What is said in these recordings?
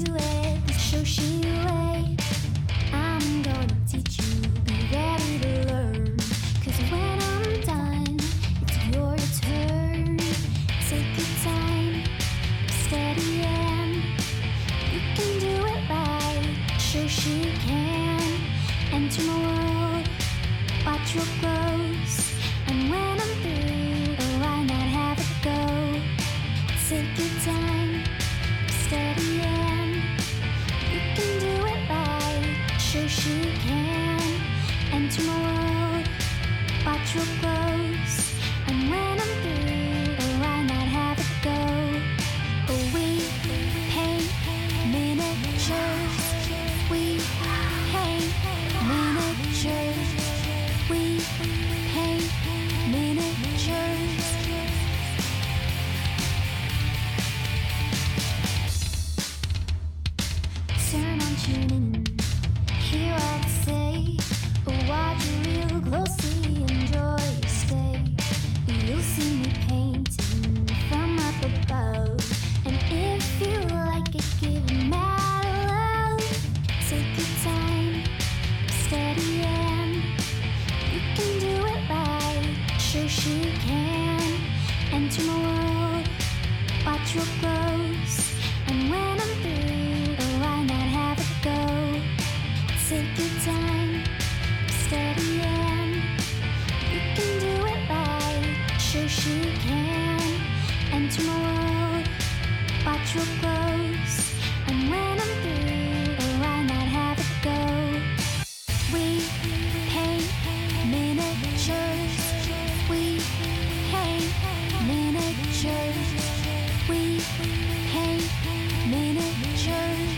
do it the Shoshie way. I'm gonna teach you, be ready to learn. Cause when I'm done, it's your turn. Take your time, steady and you can do it right. Shoshie can enter my world, watch what grows. And when I'm through, oh, why not have it go? Take your time, steady and you can do it right. Shoshie can enter my world, watch what grows. And when I'm through, oh, why not have it go? Oh, we paint miniatures. We paint miniatures. We paint miniatures. Turn on tuning in, hear what I say. Watch real closely, enjoy your stay. You'll see me painting from up above. And if you like it, give it mad love. Take your time, steady and you can do it right. Shoshie can enter my world, watch what grows. And when I'm through, oh, why not have it go? Take your time, steady and you can do it right. Shoshie can enter my world, watch what grows. And when I'm through, oh, why not have it go? We paint miniatures. We paint miniatures. We paint miniatures.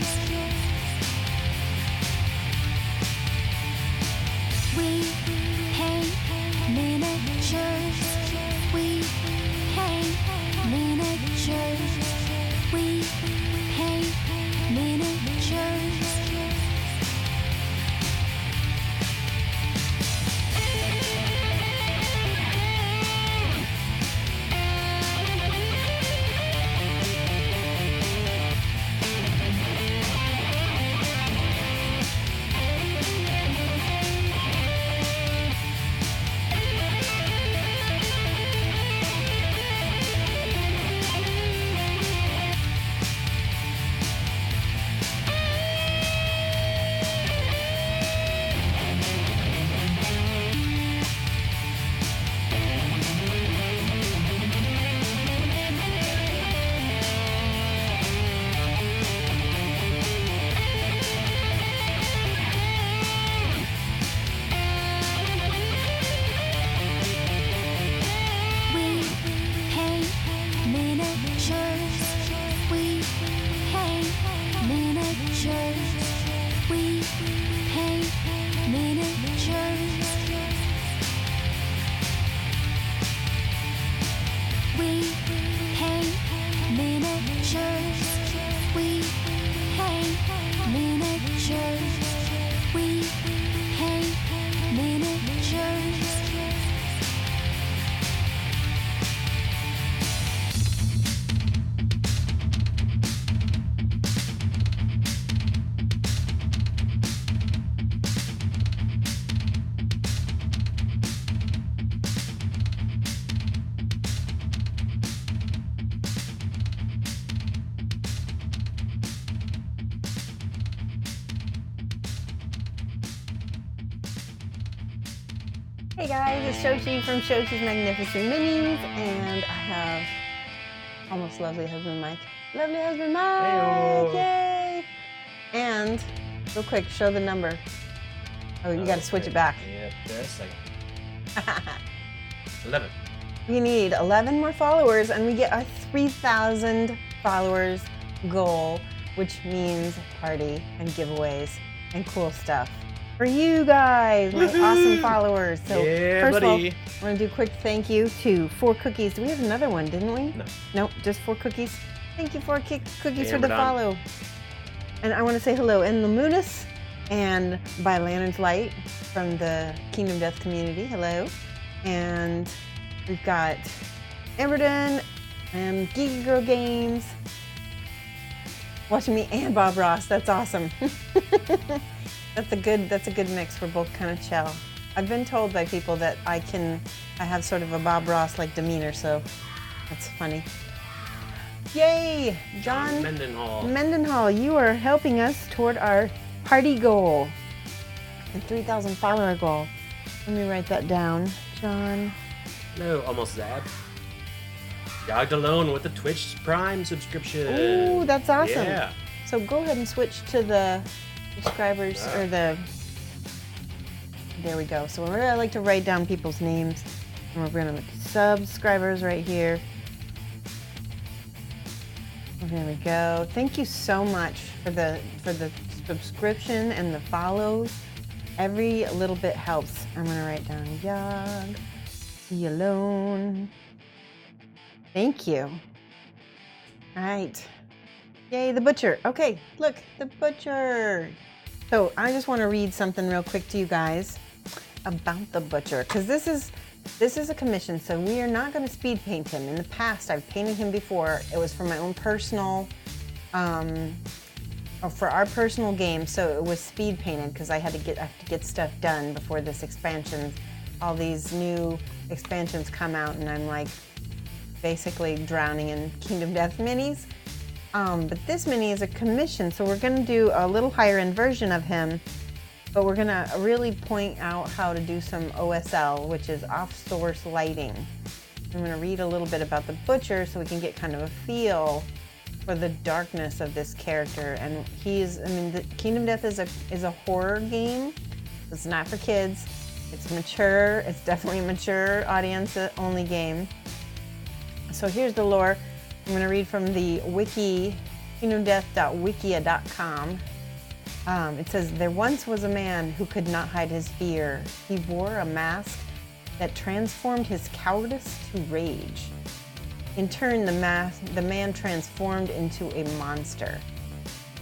We paint miniatures. We paint miniatures. We paint miniatures. Hey guys, it's Shoshie from Shoshie's Magnificent Minions, and I have almost lovely husband Mike. Lovely husband Mike! Hey-o. Yay! And real quick, show the number. Oh, you gotta switch it back. Yeah, just a second. 11. We need 11 more followers, and we get our 3,000 followers goal, which means party and giveaways and cool stuff for you guys, my awesome followers. So Yeah, first buddy. of all, we're gonna do a quick thank you to 4 Cookies. Do we have another one, didn't we? No. Nope, just 4 Cookies. Thank you, 4 Cookies Yeah, for the we're done. follow. And I want to say hello, and Lamunis and by Lantern's Light from the Kingdom Death community. Hello. And we've got Emberden and Geeky Girl Games. Watching me and Bob Ross. That's awesome. That's a good mix. We're both kind of chill. I've been told by people that I have sort of a Bob Ross like demeanor, so that's funny. Yay, John Mendenhall, you are helping us toward our party goal, the 3,000 follower goal. Let me write that down. John. No, almost that. Jogged alone with the Twitch Prime subscription. Ooh, that's awesome. Yeah. So go ahead and switch to the subscribers or the. There we go. So I like to write down people's names, and we're gonna subscribers right here. There we go. Thank you so much for the subscription and the follows. Every little bit helps. I'm gonna write down Yog, be alone. Thank you. All right. Yay, the butcher. Okay, look, the butcher. So I just want to read something real quick to you guys about the butcher, because this is a commission, so we are not going to speed paint him. In the past, I've painted him before. It was for my own personal, or for our personal game, so it was speed painted because I have to get stuff done before this expansion. All these new expansions come out, and I'm like basically drowning in Kingdom Death minis. But this mini is a commission, so we're going to do a little higher end version of him. But we're gonna really point out how to do some OSL, which is off-source lighting. I'm gonna read a little bit about the butcher so we can get kind of a feel for the darkness of this character. And the Kingdom Death is a horror game. It's not for kids. It's mature. It's definitely a mature audience only game. So here's the lore. I'm gonna read from the wiki, kingdomdeath.wikia.com. It says, there once was a man who could not hide his fear. He wore a mask that transformed his cowardice to rage. In turn, the man transformed into a monster.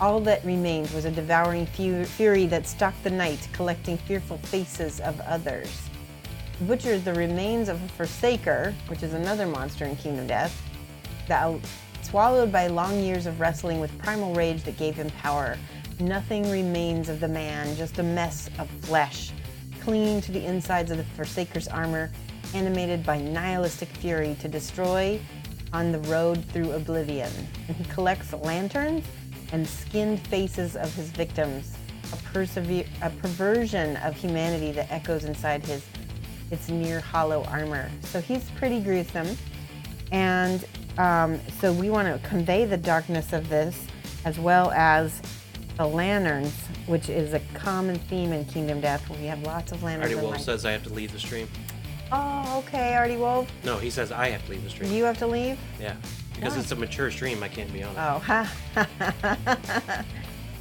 All that remained was a devouring fury that stalked the night, collecting fearful faces of others. The butcher is the remains of a forsaker, which is another monster in Kingdom Death, that swallowed by long years of wrestling with primal rage that gave him power. Nothing remains of the man, just a mess of flesh, clinging to the insides of the Forsaker's armor, animated by nihilistic fury to destroy on the road through oblivion. And he collects lanterns and skinned faces of his victims, a perversion of humanity that echoes inside its near hollow armor. So he's pretty gruesome. And so we want to convey the darkness of this, as well as the lanterns, which is a common theme in Kingdom Death, where we have lots of lanterns. Artie Wolf says I have to leave the stream. Oh, okay, Artie Wolf. No, he says I have to leave the stream. You have to leave? Yeah, because it's a mature stream. I can't be on it. Oh, ha.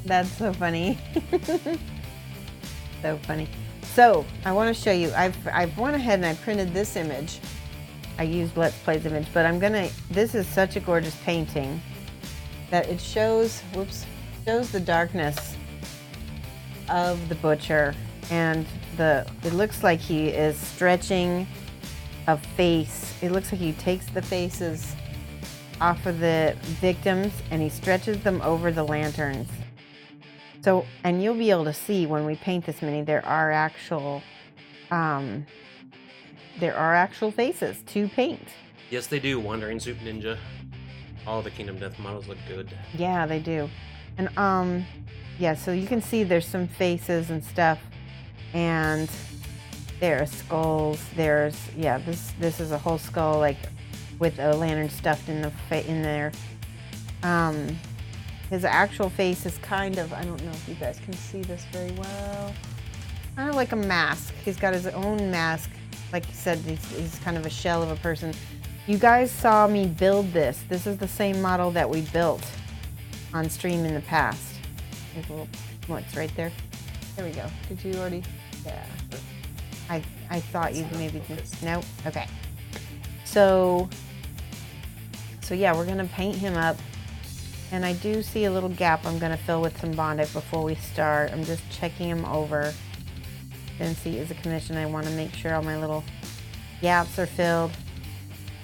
That's so funny. So funny. So I want to show you. I've went ahead and I printed this image. I used Let's Play's image, but this is such a gorgeous painting that it shows the darkness of the butcher, and it looks like he is stretching a face. It looks like he takes the faces off of the victims and he stretches them over the lanterns. So, and you'll be able to see when we paint this mini, there are actual faces to paint. Yes, they do. Wandering Soup Ninja. All the Kingdom Death models look good. Yeah, they do. And yeah, so you can see there's some faces and stuff, and there are skulls. This is a whole skull, like with a lantern stuffed in there. His actual face is kind of, I don't know if you guys can see this very well, kind of like a mask. He's got his own mask. Like you said, he's kind of a shell of a person. You guys saw me build this. This is the same model that we built on stream in the past. There's a little what's right there. There we go. Did you already? Yeah. I thought you maybe just no. Okay. So yeah, we're gonna paint him up, and I do see a little gap I'm gonna fill with some Bondi before we start. I'm just checking him over. Vinci is a commission. I want to make sure all my little gaps are filled.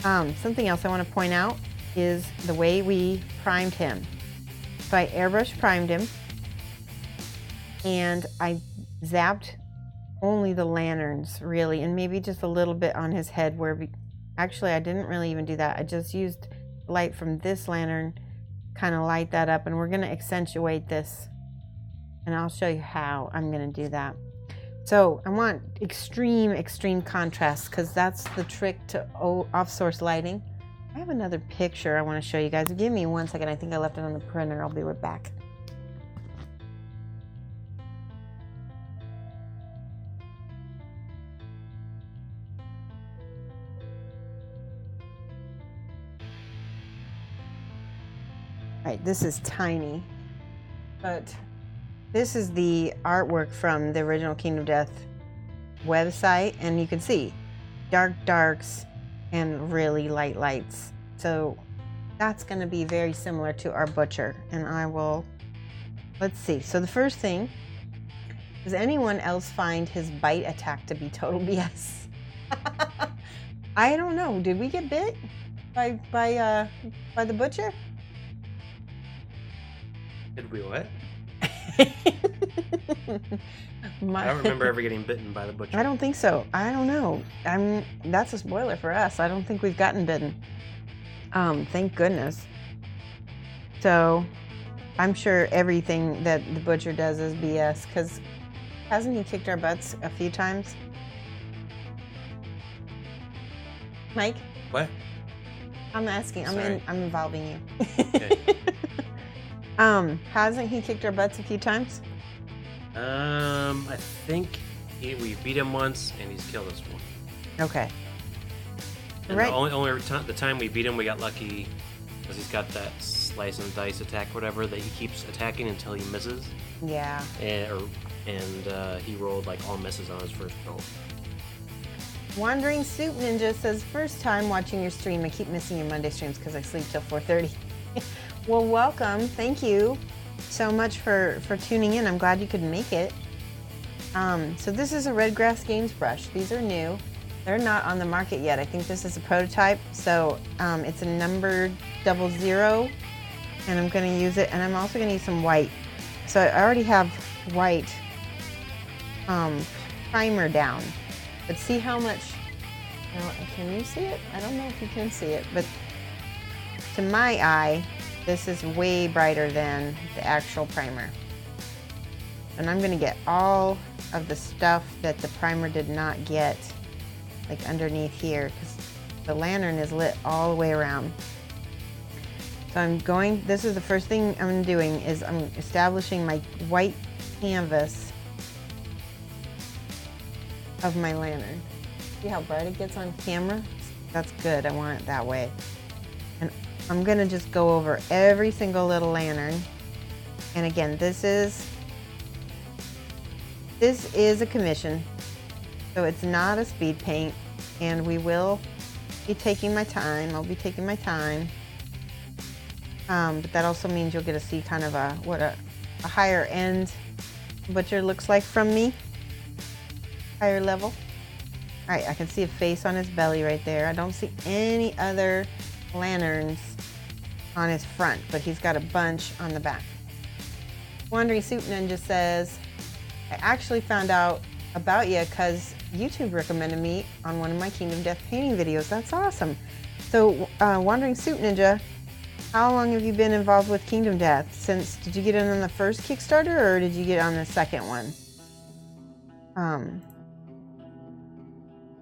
Something else I want to point out is the way we primed him. So I airbrush primed him, and I zapped only the lanterns really, and maybe just a little bit on his head actually I didn't really even do that. I just used light from this lantern, kind of light that up, and we're going to accentuate this, and I'll show you how I'm going to do that. So I want extreme contrast, because that's the trick to off-source lighting. I have another picture I want to show you guys. Give me 1 second. I think I left it on the printer. I'll be right back. All right, this is tiny, but this is the artwork from the original Kingdom Death website, and you can see dark darks and really light lights. So that's going to be very similar to our butcher, and let's see. So the first thing, does anyone else find his bite attack to be total BS? I don't know. Did we get bit by the butcher? Did we what? I don't remember ever getting bitten by the butcher. I don't think so. I don't know. That's a spoiler for us. I don't think we've gotten bitten. Thank goodness. So I'm sure everything that the butcher does is BS, because hasn't he kicked our butts a few times? Mike? What? I'm asking. Sorry. I'm involving you. Okay. Hasn't he kicked our butts a few times? I think we beat him once, and he's killed us once. Okay. And Right. the time we beat him, we got lucky because he's got that slice and dice attack, whatever, that he keeps attacking until he misses. Yeah. And he rolled like all misses on his first roll. Wandering Soup Ninja says, first time watching your stream. I keep missing your Monday streams because I sleep till 4:30. Well, welcome. Thank you so much for tuning in. I'm glad you could make it. So this is a Redgrass Games brush. These are new. They're not on the market yet. I think this is a prototype. So it's a numbered 00, and I'm going to use it. And I'm also going to use some white. So I already have white primer down. But see how much, can you see it? I don't know if you can see it, but to my eye, this is way brighter than the actual primer. And I'm gonna get all of the stuff that the primer did not get, like underneath here, because the lantern is lit all the way around. So this is the first thing I'm doing, is I'm establishing my white canvas of my lantern. See how bright it gets on camera? That's good. I want it that way. And I'm gonna just go over every single little lantern. And again, this is a commission, so it's not a speed paint, and we will be taking my time. I'll be taking my time. But that also means you'll get to see kind of what a higher end butcher looks like from me. Higher level. All right, I can see a face on his belly right there. I don't see any other lanterns on his front, but he's got a bunch on the back. Wandering Soup Ninja says, I actually found out about you because YouTube recommended me on one of my Kingdom Death painting videos. That's awesome. So Wandering Soup Ninja, how long have you been involved with Kingdom Death? Did you get in on the first Kickstarter, or did you get on the second one?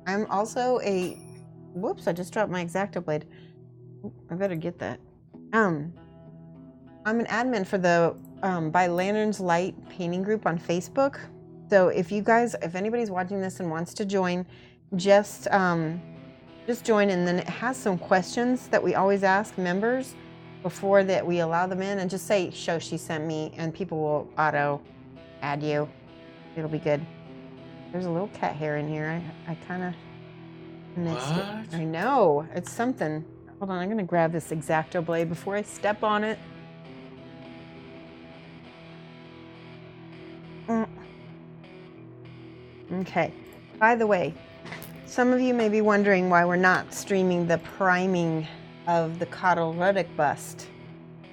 I'm also whoops, I just dropped my X-Acto blade. I better get that. I'm an admin for the By Lanterns Light painting group on Facebook. So if anybody's watching this and wants to join, just join, and then it has some questions that we always ask members before that we allow them in, and just say Shoshie sent me, and people will auto add you. It'll be good. There's a little cat hair in here. I kind of missed it. I know. It's something. Hold on. I'm going to grab this X-Acto blade before I step on it. Okay. By the way, some of you may be wondering why we're not streaming the priming of the Coddle Ruddock bust.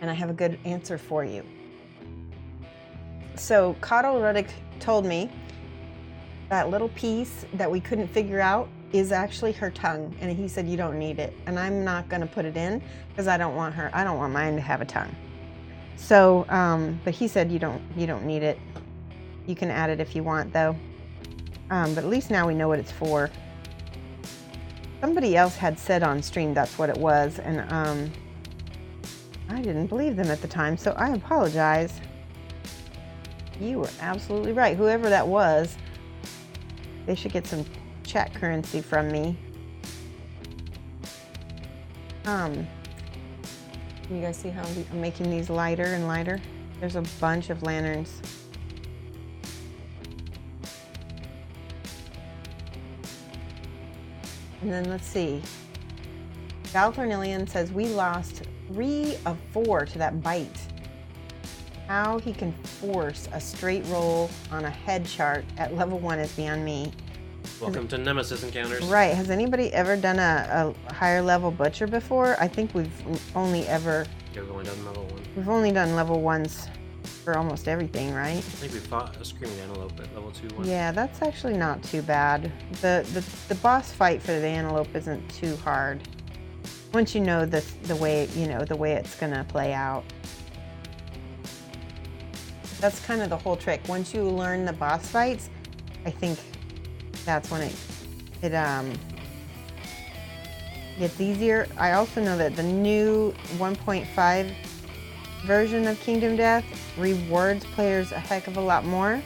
and I have a good answer for you. So Coddle Ruddick told me that little piece that we couldn't figure out is actually her tongue, and he said you don't need it, and I'm not going to put it in because I don't want mine to have a tongue. So but he said you don't need it. You can add it if you want though, but at least now we know what it's for. Somebody else had said on stream that's what it was, and I didn't believe them at the time, so I apologize. You were absolutely right. Whoever that was, they should get some chat currency from me. You guys see how I'm making these lighter and lighter? There's a bunch of lanterns. And then let's see. Val Thornillian says we lost 3 of 4 to that bite. How he can force a straight roll on a head chart at level 1 is beyond me. Welcome to Nemesis Encounters. Right. Has anybody ever done a higher level butcher before? I think we've only ever... Yeah, we've only done level 1. We've only done level 1s for almost everything, right? I think we fought a Screaming Antelope at level 2 once. Yeah, that's actually not too bad. The boss fight for the Antelope isn't too hard. Once you know the way it's gonna play out. That's kind of the whole trick. Once you learn the boss fights, I think that's when it gets easier. I also know that the new 1.5 version of Kingdom Death rewards players a heck of a lot more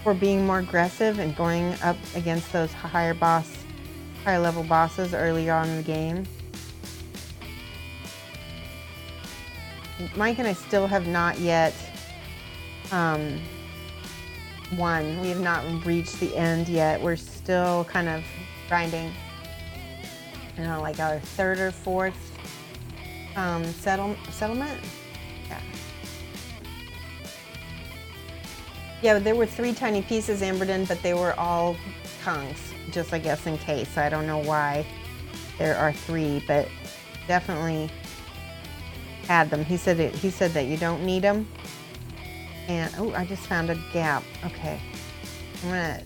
for being more aggressive and going up against those higher level bosses early on in the game. Mike and I still have not yet won. We have not reached the end yet. We're still kind of grinding. You know, like our 3rd or 4th settlement. Yeah, there were 3 tiny pieces, Amberden, but they were all tongues, just I guess in case. I don't know why there are 3, but definitely had them. He said that you don't need them. And oh, I just found a gap. Okay, as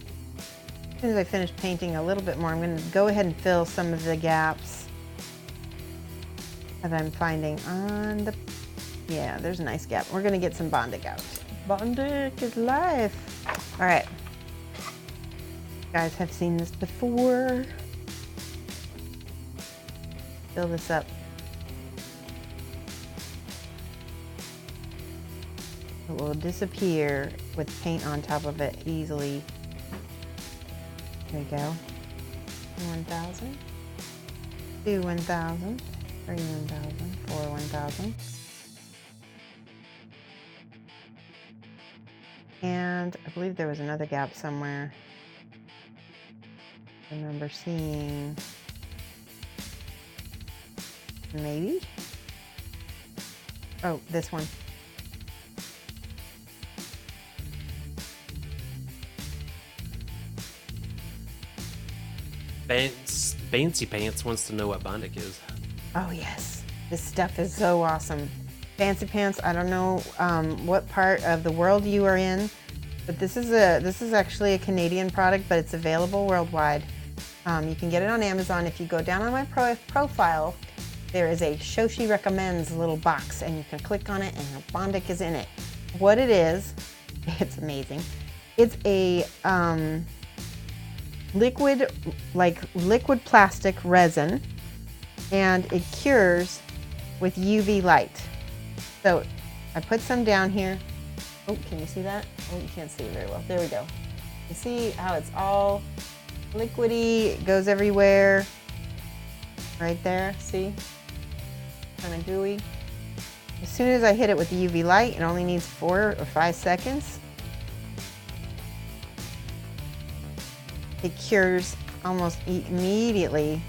soon as I finish painting a little bit more, I'm gonna go ahead and fill some of the gaps that I'm finding on the. Yeah, there's a nice gap. We're gonna get some Bondic out. Bondic is life. All right, you guys have seen this before. Fill this up. It will disappear with paint on top of it easily. There you go. 1,000. 2 1,000. 3 1,000. 4 1,000. And I believe there was another gap somewhere. I remember seeing. Maybe? Oh, this one. Fancy Pants wants to know what Bondic is. Oh yes, this stuff is so awesome. Fancy Pants, I don't know what part of the world you are in, but this is actually a Canadian product, but it's available worldwide. You can get it on Amazon. If you go down on my profile, there is a Shoshie Recommends little box, and you can click on it, and Bondic is in it. What it is, it's amazing. It's a liquid plastic resin, and it cures with UV light. So I put some down here. Oh, can you see that? Oh, you can't see it very well. There we go. You see how it's all liquidy, it goes everywhere. Right there, see? Kind of gooey. As soon as I hit it with the UV light, it only needs 4 or 5 seconds. It cures almost immediately,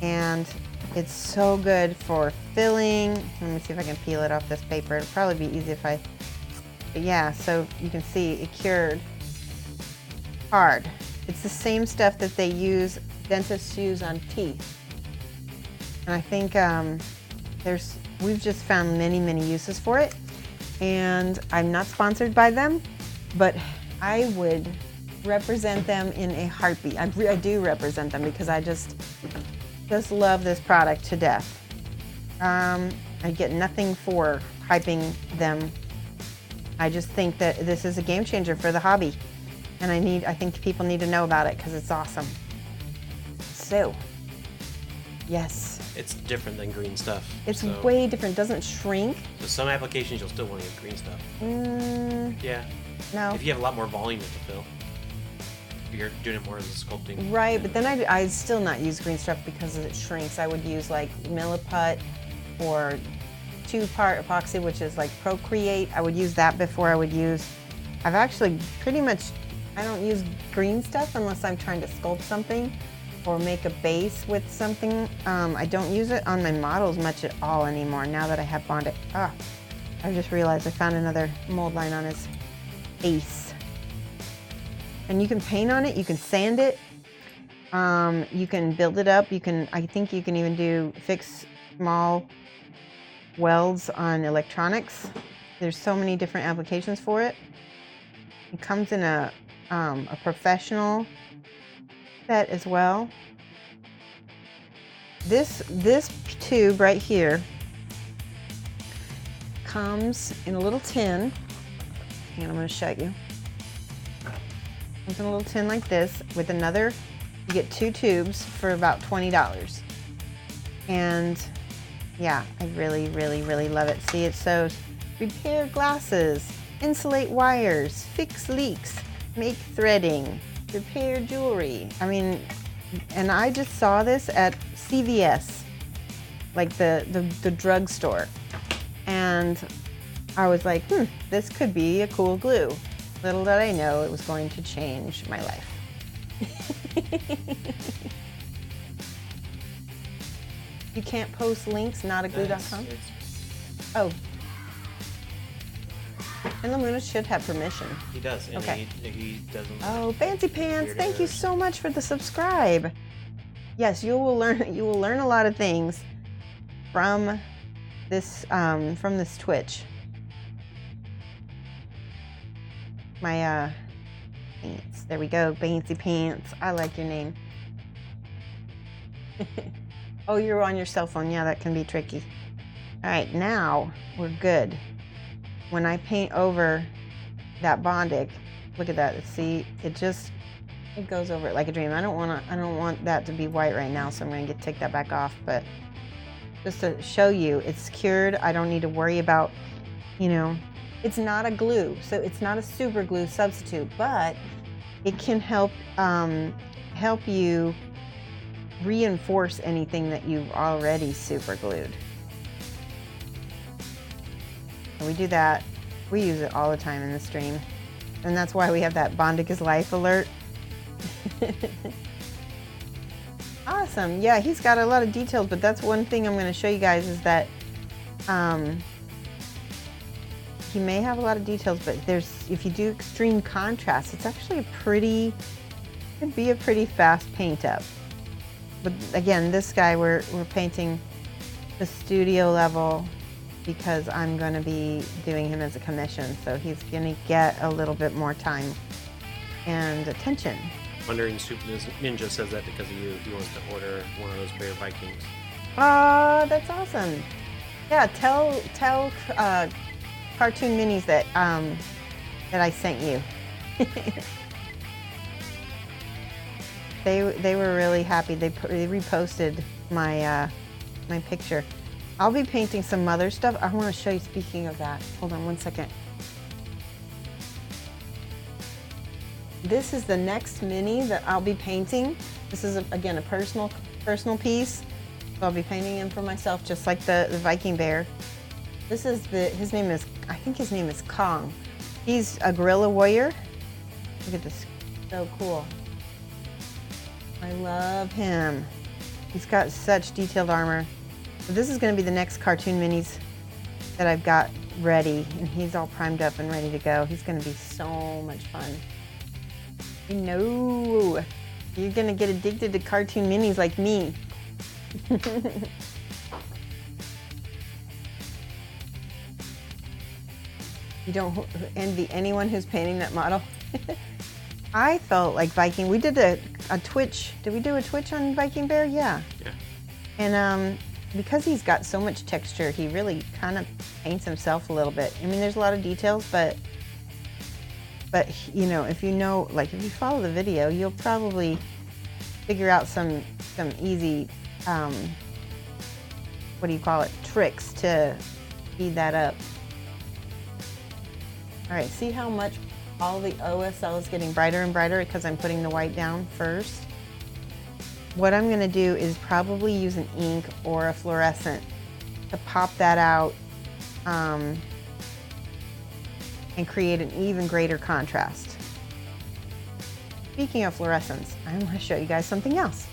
and it's so good for filling. Let me see if I can peel it off this paper. It'll probably be easy if but yeah, so you can see it cured hard. It's the same stuff that dentists use on teeth. And I think there's we've just found many, many uses for it. And I'm not sponsored by them, but I would represent them in a heartbeat. I do represent them because I just love this product to death. I get nothing for hyping them. I just think that this is a game changer for the hobby. And I think people need to know about it because it's awesome. So, yes. It's different than green stuff. It's way different. It doesn't shrink. So some applications you'll still want to use green stuff. Yeah. No. If you have a lot more volume to fill. If you're doing it more as a sculpting. Right, but then I'd still not use green stuff because it shrinks. I would use like Milliput or 2-part epoxy, which is like Procreate. I would use that before I would use. I've actually pretty much, I don't use green stuff unless I'm trying to sculpt something or make a base with something. I don't use it on my models much at all anymore now that I have bonded. I just realized I found another mold line on his ace. And you can paint on it, you can sand it, you can build it up, I think you can even fix small welds on electronics. There's so many different applications for it. It comes in a professional set as well. This tube right here comes in a little tin, and I'm going to show you. Comes in a little tin like this with another. You get 2 tubes for about $20. And yeah, I really, really, really love it. See, it shows repair glasses, insulate wires, fix leaks, make threading, repair jewelry. I mean, and I just saw this at CVS, like the drugstore. And I was like, this could be a cool glue. Little did I know it was going to change my life. You can't post links, notaglue.com? Oh. And Lamuna should have permission. He does. And okay. He doesn't. Oh, Fancy Pants! Thank you so much for the subscribe. Yes, you will learn a lot of things from this Twitch. My pants. There we go, Fancy Pants. I like your name. Oh, you're on your cell phone. Yeah, that can be tricky. All right, now we're good. When I paint over that Bondic, look at that. See, it goes over it like a dream. I don't want that to be white right now, so I'm going to take that back off. But just to show you, it's cured. I don't need to worry about, it's not a glue, so it's not a super glue substitute, but it can help you reinforce anything that you've already super glued. And we do that. We use it all the time in the stream. And that's why we have that Bondic is Life alert. Awesome. Yeah, he's got a lot of details, but that's one thing I'm going to show you guys is that he may have a lot of details, but if you do extreme contrast, it's actually could be a pretty fast paint up. But again, this guy, we're painting the studio level because I'm going to be doing him as a commission, so he's going to get a little bit more time and attention. Wondering Soup Ninja says that because of you. He wants to order one of those pair of Vikings. That's awesome. Yeah, tell Cartoon Minis that I sent you. They were really happy. They reposted my my picture. I'll be painting some other stuff. I want to show you. Speaking of that, hold on one second. This is the next mini that I'll be painting. This is again a personal piece. So I'll be painting him for myself, just like the Viking bear. This is I think his name is Kong. He's a gorilla warrior. Look at this, so cool. I love him. He's got such detailed armor. So this is going to be the next cartoon minis that I've got ready, and he's all primed up and ready to go. He's going to be so much fun. You know, you're going to get addicted to cartoon minis like me. You don't envy anyone who's painting that model. I felt like Viking. We did a Twitch. Did we do a Twitch on Viking Bear? Yeah. Yeah. And because he's got so much texture, he really kind of paints himself a little bit. I mean, there's a lot of details, but you know, if you follow the video, you'll probably figure out some easy, what do you call it, tricks to speed that up. All right, see how much all the OSL is getting brighter and brighter because I'm putting the white down first. What I'm gonna do is probably use an ink or a fluorescent to pop that out and create an even greater contrast. Speaking of fluorescents, I want to show you guys something else.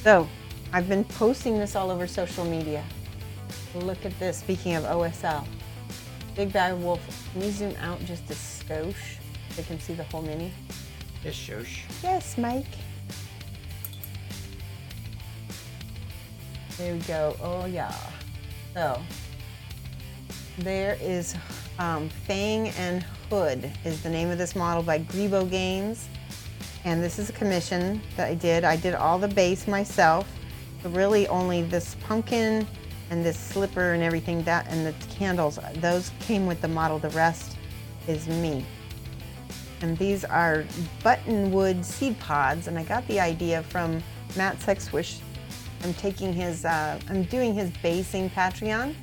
So, I've been posting this all over social media. Look at this, speaking of OSL. Big Bad Wolf, can you zoom out just a skosh so you can see the whole mini? Yes, Shosh. Yes, Mike. There we go. Oh, yeah. So, there is Fang and Hood is the name of this model by Grebo Games. And this is a commission that I did. I did all the base myself. So really only this pumpkin and this slipper and everything, and the candles, those came with the model. The rest is me. And these are buttonwood seed pods, and I got the idea from Matt Sexwish. I'm doing his basing Patreon,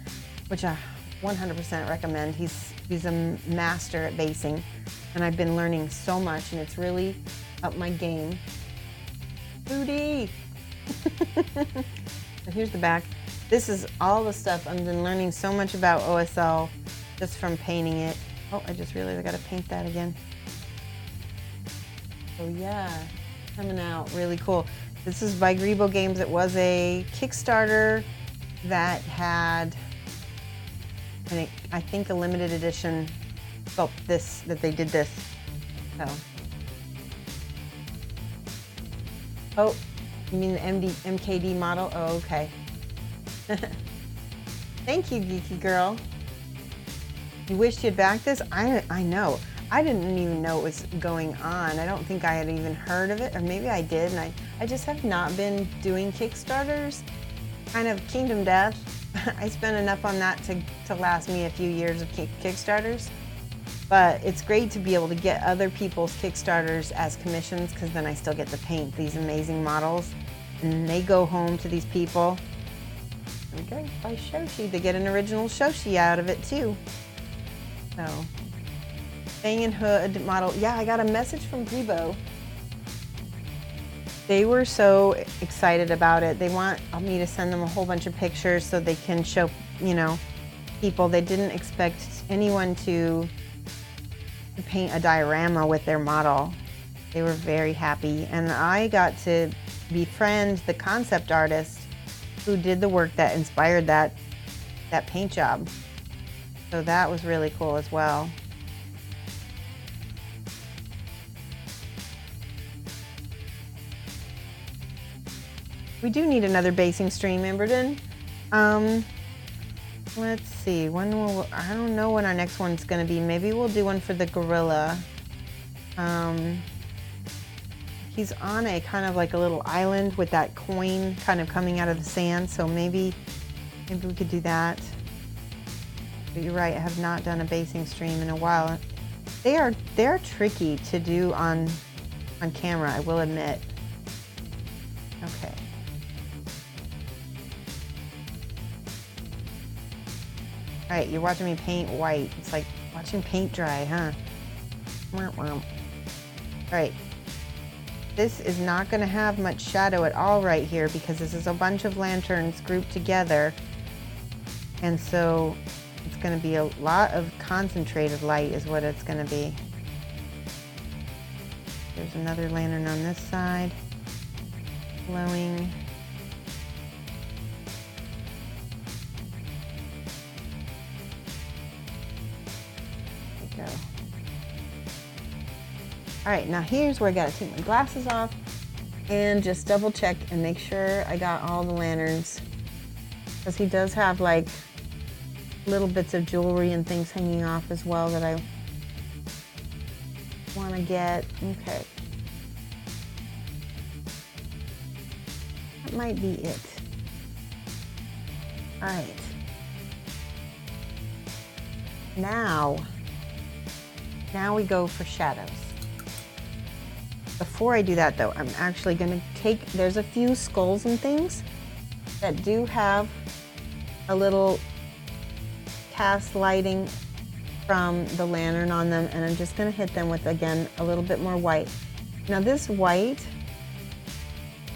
which I 100% recommend. He's a master at basing, and I've been learning so much, and it's really up my game. Booty! So here's the back. This is all the stuff. I've been learning so much about OSL just from painting it. Oh, I just realized I gotta paint that again. So yeah, coming out really cool. This is by Grebo Games. It was a Kickstarter that had, I think, a limited edition sculpt that they did this. So. Oh, you mean the MKD model? Oh, okay. Thank you, Geeky Girl. You wished you'd back this? I know. I didn't even know it was going on. I don't think I had even heard of it, or maybe I did, and I just have not been doing Kickstarters. Kind of Kingdom Death. I spent enough on that to last me a few years of Kickstarters. But it's great to be able to get other people's Kickstarters as commissions, because then I still get to paint these amazing models, and they go home to these people. There we go, by Shoshie. They get an original Shoshie out of it too. So, Fang and Hood model. Yeah, I got a message from Grebo. They were so excited about it. They want me to send them a whole bunch of pictures so they can show, you know, people. They didn't expect anyone to paint a diorama with their model. They were very happy. And I got to befriend the concept artist who did the work that inspired that paint job. So that was really cool as well. We do need another basing stream, Emberden. Let's see, I don't know when our next one's gonna be. Maybe we'll do one for the gorilla. He's on a kind of like a little island with that coin kind of coming out of the sand, so maybe we could do that. But you're right, I have not done a basing stream in a while. They're tricky to do on camera, I will admit. Okay. All right, you're watching me paint white. It's like watching paint dry, huh? All right. This is not going to have much shadow at all right here because this is a bunch of lanterns grouped together. And so it's going to be a lot of concentrated light is what it's going to be. There's another lantern on this side. Glowing. Go. All right, now here's where I gotta take my glasses off and just double check and make sure I got all the lanterns, because he does have like little bits of jewelry and things hanging off as well that I want to get. Okay. That might be it. All right. Now we go for shadows. Before I do that though, I'm actually gonna take, there's a few skulls and things that do have a little cast lighting from the lantern on them, and I'm just gonna hit them with, again, a little bit more white. Now this white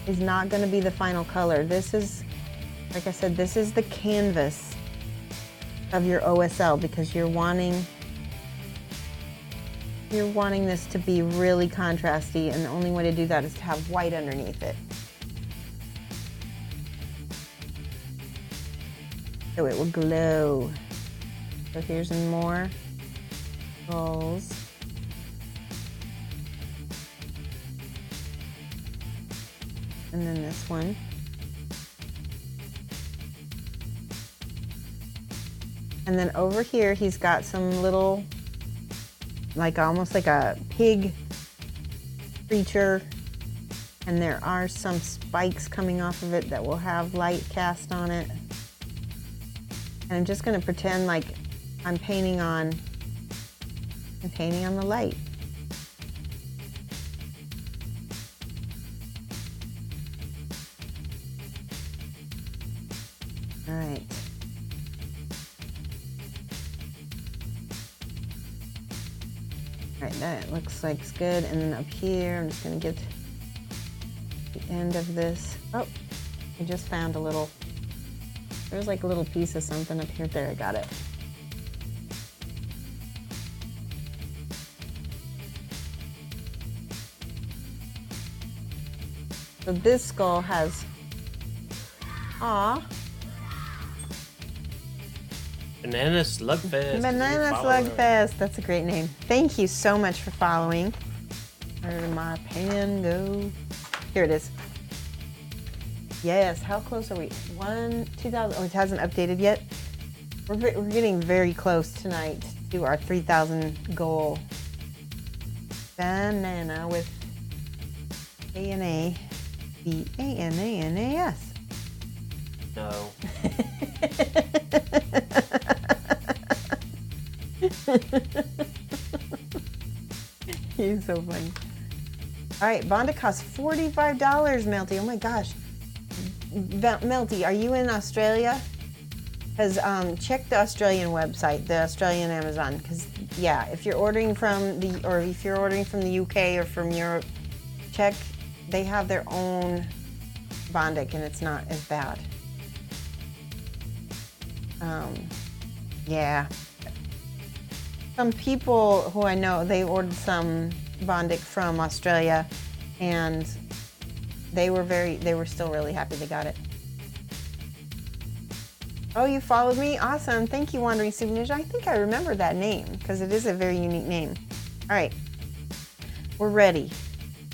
is not gonna be the final color. This is, like I said, this is the canvas of your OSL because you're wanting this to be really contrasty, and the only way to do that is to have white underneath it. So it will glow. So here's some more skulls. And then this one. And then over here, he's got some little, like almost like a pig creature. And there are some spikes coming off of it that will have light cast on it. And I'm just gonna pretend like I'm painting on the light. All right. All right, that looks like it's good. And then up here, I'm just gonna get the end of this. Oh, I just found a little, there's like a little piece of something up here. There, I got it. So this skull has, Banana Slugfest. Banana Slugfest. That's a great name. Thank you so much for following. Where did my pen go? Here it is. Yes, how close are we? 2,000, oh, it hasn't updated yet. We're getting very close tonight to our 3,000 goal. Banana with A-N-A, B-A-N-A-N-A-S. No. He's so funny. All right, Bonda costs $45, Melty. Oh my gosh. Melty, are you in Australia? Because check the Australian website, the Australian Amazon. Because yeah, if you're ordering from the UK or from Europe, check. They have their own Bondic, and it's not as bad. Yeah. Some people who I know, they ordered some Bondic from Australia, and they were still really happy they got it. Oh, you followed me? Awesome. Thank you, Wandering Super Ninja. I think I remember that name because it is a very unique name. All right, we're ready.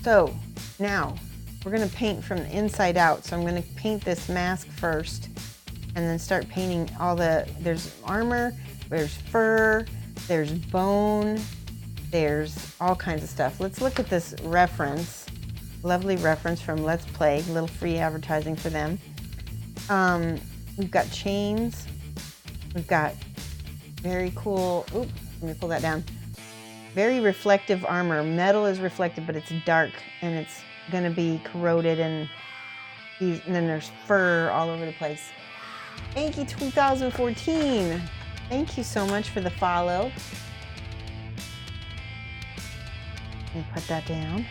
So now we're gonna paint from the inside out. So I'm gonna paint this mask first and then start painting all there's armor, there's fur, there's bone, there's all kinds of stuff. Let's look at this reference. Lovely reference from Let's Play, a little free advertising for them. We've got chains. We've got very cool, oop, let me pull that down. Very reflective armor. Metal is reflective, but it's dark and it's gonna be corroded, and then there's fur all over the place. Thank you, 2014. Thank you so much for the follow. Let me put that down.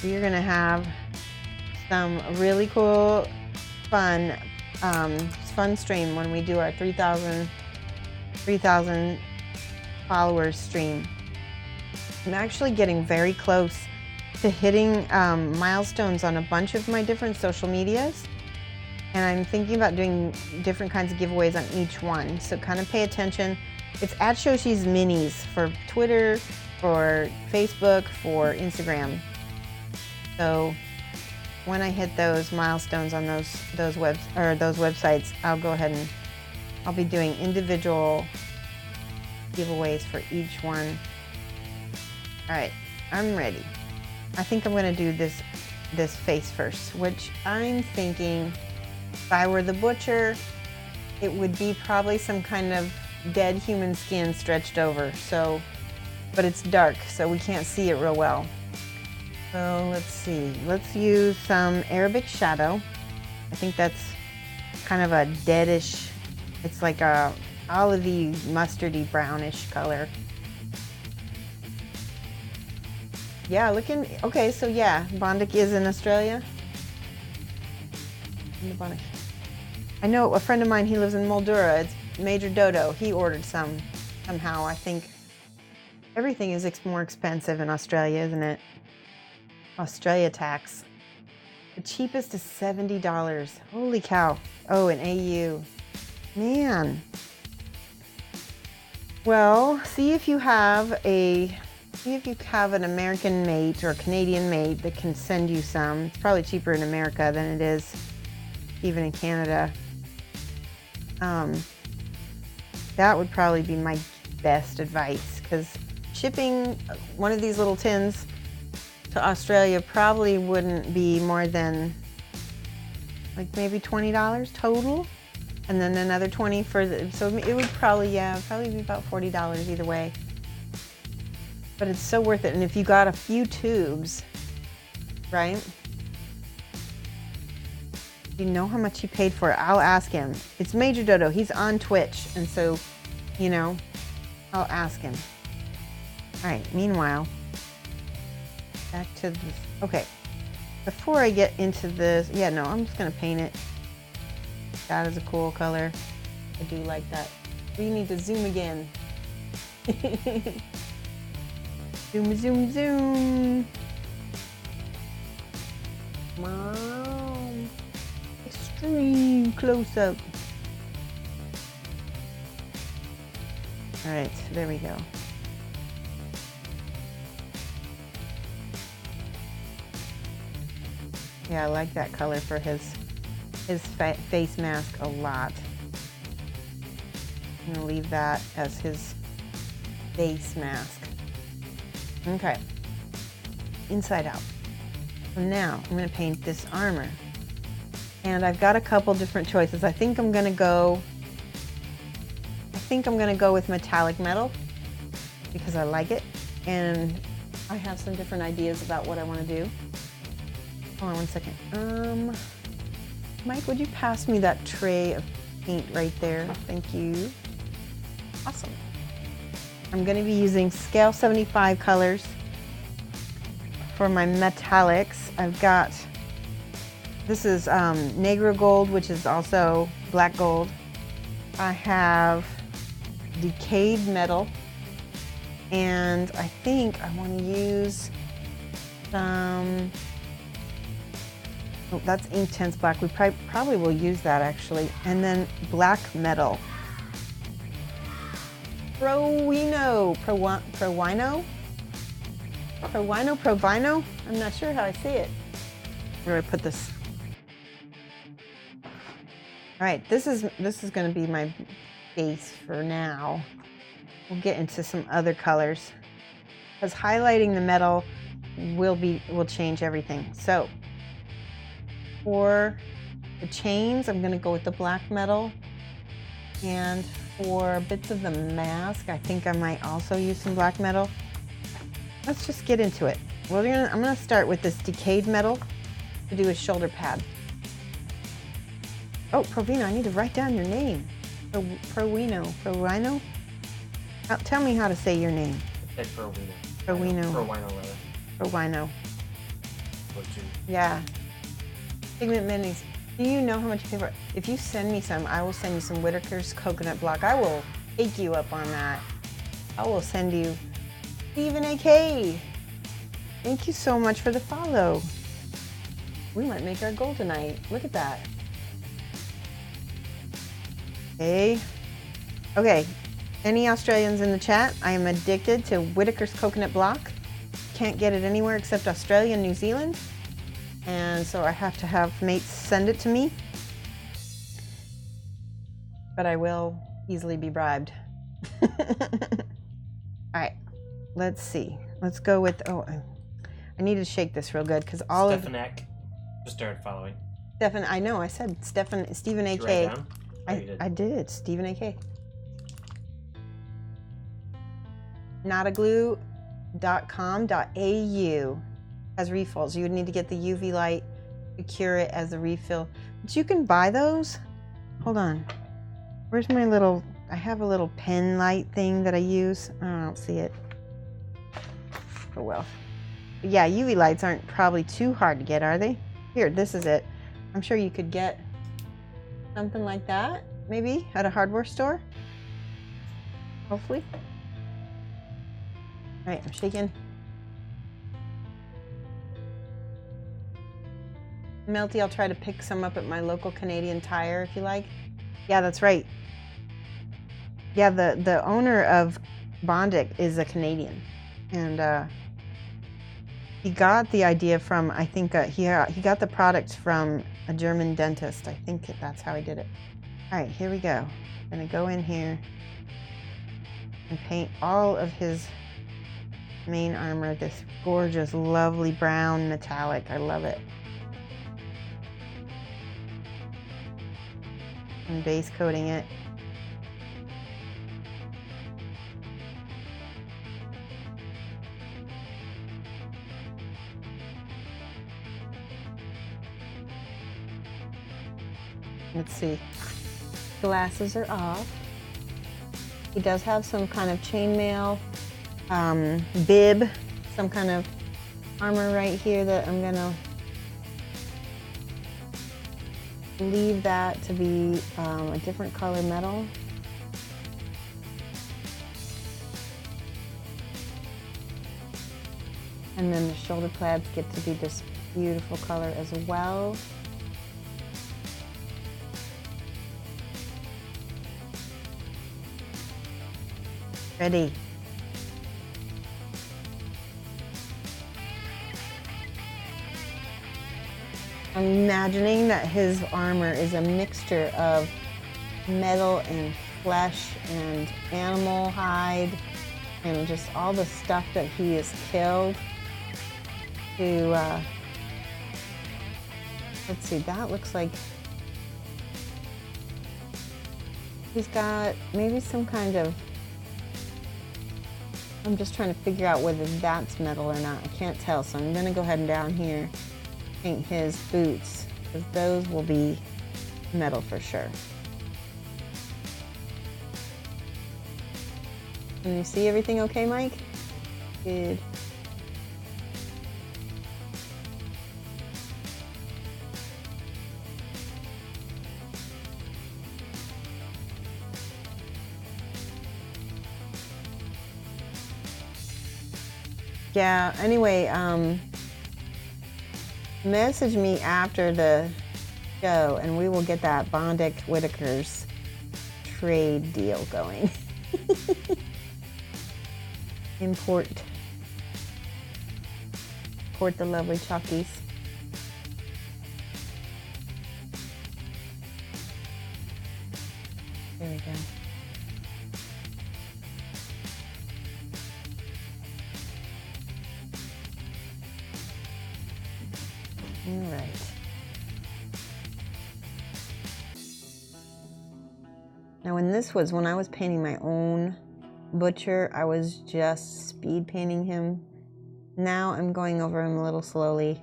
We're gonna have some really cool, fun stream when we do our 3,000 followers stream. I'm actually getting very close to hitting milestones on a bunch of my different social medias, and I'm thinking about doing different kinds of giveaways on each one. So kind of pay attention. It's at Shoshie's Minis for Twitter, for Facebook, for Instagram. So when I hit those milestones on those websites, I'll go ahead and I'll be doing individual giveaways for each one. All right, I'm ready. I think I'm gonna do this face first, which I'm thinking if I were the butcher, it would be probably some kind of dead human skin stretched over. So, but it's dark, so we can't see it real well. So let's see. Let's use some Arabic shadow. I think that's kind of a deadish. It's like a olivey, mustardy, brownish color. Yeah, looking okay. So yeah, Bondic is in Australia. I know a friend of mine. He lives in Moldura. It's Major Dodo. He ordered some somehow. I think everything is more expensive in Australia, isn't it? Australia tax. The cheapest is $70. Holy cow. Oh, an AU. Man. Well, see if you have an American mate or a Canadian mate that can send you some. It's probably cheaper in America than it is even in Canada. That would probably be my best advice, because shipping one of these little tins to Australia probably wouldn't be more than like maybe $20 total, and then another 20 for the, so it would probably be about $40 either way. But it's so worth it. And if you got a few tubes, right? You know how much he paid for it. I'll ask him. It's Major Dodo. He's on Twitch, and so, you know, I'll ask him. All right, meanwhile, back to this. Okay, before I get into this, yeah, no, I'm just gonna paint it. That is a cool color. I do like that. We need to zoom again. Zoom, zoom, zoom. Come on. Extreme close up. All right, there we go. Yeah, I like that color for his face mask a lot. I'm gonna leave that as his face mask. Okay, inside out. So now I'm gonna paint this armor. And I've got a couple different choices. I think I'm gonna go with metallic metal because I like it. And I have some different ideas about what I wanna do. Hold on one second. Mike, would you pass me that tray of paint right there? Thank you. Awesome. I'm going to be using scale 75 colors for my metallics. I've got, this is Negro Gold, which is also black gold. I have decayed metal, and I think I want to use some, oh, that's Inktense Black. We probably will use that actually. And then black metal. Provino. I'm not sure how I say it. Where do I put this? All right, this is going to be my base for now. We'll get into some other colors because highlighting the metal will change everything. So for the chains, I'm going to go with the black metal. And for bits of the mask, I think I might also use some black metal. Let's just get into it. I'm going to start with this decayed metal to do a shoulder pad. Oh, Provino, I need to write down your name. Provino. Tell me how to say your name. It's Provino. Provino. Provino. Yeah. Pigment minis. Do you know how much you pay for it? If you send me some, I will send you some Whitaker's coconut block. I will take you up on that. I will send you Stephen AK. Thank you so much for the follow. We might make our goal tonight. Look at that. Okay. Okay. Any Australians in the chat? I am addicted to Whitaker's coconut block. Can't get it anywhere except Australia and New Zealand. And so I have to have mates send it to me. But I will easily be bribed. All right, let's see. Let's go with, I need to shake this real good because all of Stefanek just started following. Stephen, I know, I said Stephen, Stephen Did AK. you write down? Oh, you did. I did, Stephen AK. notaglue.com.au has refills. You would need to get the UV light to cure it as a refill. But you can buy those. Hold on. Where's my little, I have a little pen light thing that I use. I don't see it. Oh well. But yeah, UV lights aren't probably too hard to get, are they? Here, this is it. I'm sure you could get something like that, maybe, at a hardware store. Hopefully. All right, I'm shaking. Melty, I'll try to pick some up at my local Canadian Tire if you like. Yeah, that's right. Yeah, the owner of Bondic is a Canadian, and he got the idea from, I think he got the product from a German dentist. I think that's how he did it. All right, here we go. I'm gonna go in here and paint all of his main armor this gorgeous, lovely brown metallic. I love it. And base coating it. Let's see. Glasses are off. He does have some kind of chainmail, bib, some kind of armor right here that I'm gonna leave that to be a different color metal. And then the shoulder pads get to be this beautiful color as well. Ready. I'm imagining that his armor is a mixture of metal and flesh and animal hide and just all the stuff that he has killed to, let's see, that looks like he's got maybe some kind of, I'm just trying to figure out whether that's metal or not. I can't tell, so I'm gonna go ahead and down here paint his boots, because those will be metal for sure. Can you see everything okay, Mike? Good. Yeah, anyway, message me after the show and we will get that Bondic Whitaker's trade deal going. Import the lovely Chalkies. There we go. All right. Now when I was painting my own butcher, I was just speed painting him. Now I'm going over him a little slowly,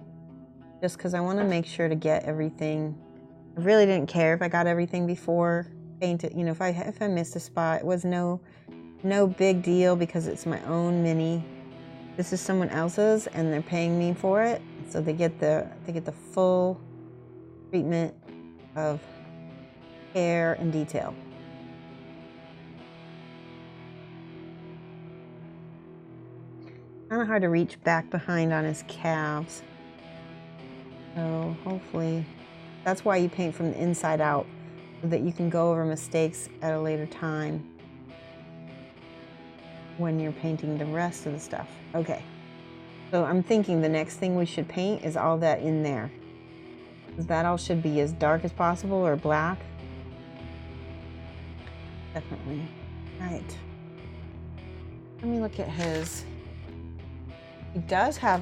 just because I want to make sure to get everything. I really didn't care if I got everything before painted. You know, if I missed a spot, it was no big deal because it's my own mini. This is someone else's, and they're paying me for it, so they get the full treatment of care and detail. Kind of hard to reach back behind on his calves, so hopefully that's why you paint from the inside out, so that you can go over mistakes at a later time when you're painting the rest of the stuff. Okay, So I'm thinking the next thing we should paint is all that in there. Because that all should be as dark as possible or black. Definitely. All right. Let me look at his. He does have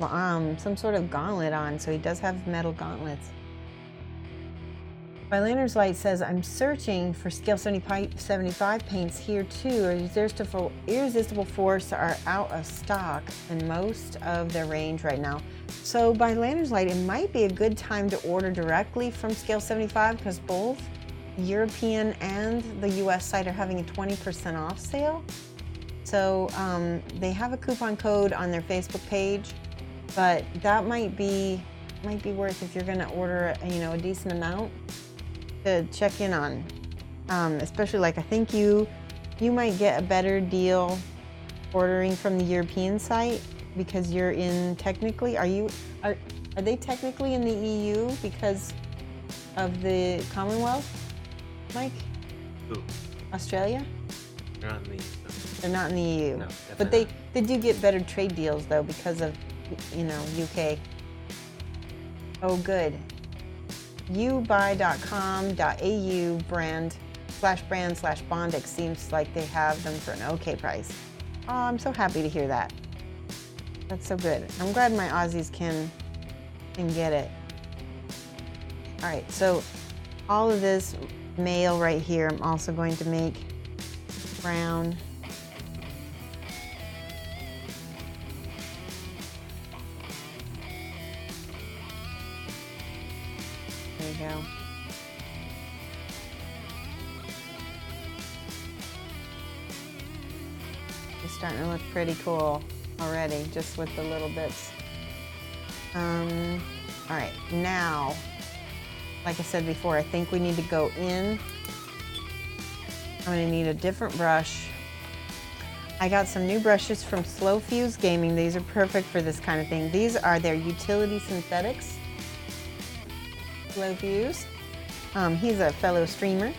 some sort of gauntlet on, so he does have metal gauntlets. My Lantern's Light says, I'm searching for scale 75 paints here too. Irresistible Force are out of stock in most of their range right now. So by Lantern's Light, it might be a good time to order directly from scale 75 because both European and the US site are having a 20% off sale. So they have a coupon code on their Facebook page, but that might be worth if you're gonna order a decent amount to check in on. Especially like I think you might get a better deal ordering from the European site because you're in technically, are they technically in the EU because of the Commonwealth, Mike? Who? Australia? They're not in the They're not in the EU. No, but they do get better trade deals though because of UK. Oh good. ubuy.com.au/brand/Bondic seems like they have them for an okay price. Oh, I'm so happy to hear that. That's so good. I'm glad my Aussies can get it. All right, so all of this mail right here, I'm also going to make brown. There you go. It's starting to look pretty cool already, just with the little bits. All right, now, like I said before, I think we need to go in. I'm gonna need a different brush. I got some new brushes from Slow Fuse Gaming. These are perfect for this kind of thing. These are their utility synthetics. Slow Fuse. He's a fellow streamer.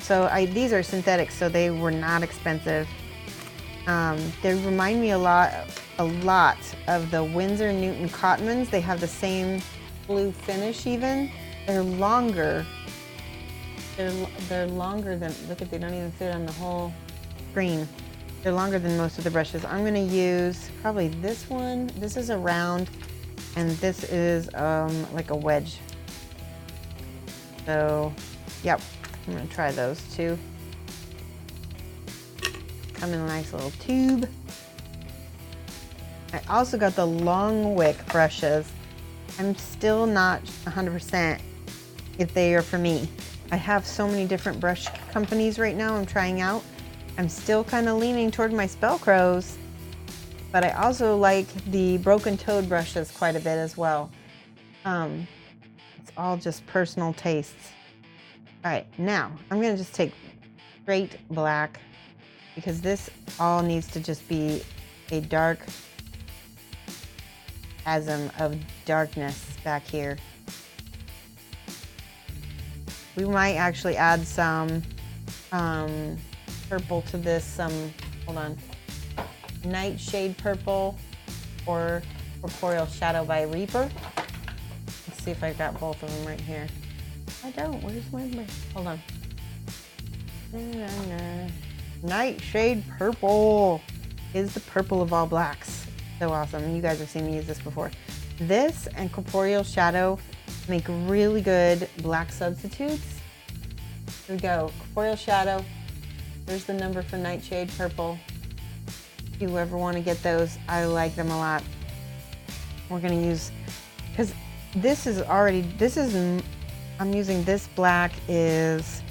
So these are synthetics, so they were not expensive. They remind me a lot of the Winsor Newton Cotmans. They have the same blue finish even. They're longer. They're longer than, look at, they don't even fit on the whole screen. They're longer than most of the brushes. I'm gonna use probably this one. This is a round, and this is like a wedge. So, yep, I'm gonna try those two. Come in a nice little tube. I also got the long wick brushes. I'm still not 100% if they are for me. I have so many different brush companies right now I'm trying out. I'm still kind of leaning toward my Spellcrows, but I also like the Broken Toad brushes quite a bit as well. It's all just personal tastes. All right, now I'm gonna just take straight black because this all needs to just be a dark chasm of darkness back here. We might actually add some purple to this, hold on, Nightshade Purple or Corporeal Shadow by Reaper. Let's see if I got both of them right here. I don't, where's my, hold on. Nightshade Purple is the purple of all blacks. So awesome, you guys have seen me use this before. This and Corporeal Shadow make really good black substitutes. Here we go, Corporeal Shadow. There's the number for Nightshade Purple. If you ever want to get those, I like them a lot. We're gonna use, because this is, I'm using this black is,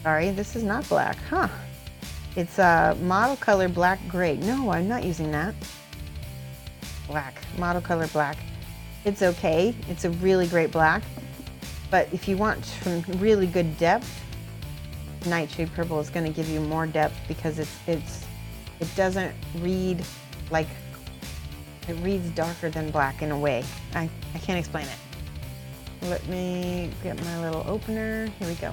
sorry, this is not black, huh? It's a model color black gray. No, I'm not using that. Black, model color black. It's okay, it's a really great black. But if you want some really good depth, Nightshade Purple is going to give you more depth because it doesn't read like, it reads darker than black in a way. I can't explain it. Let me get my little opener. Here we go.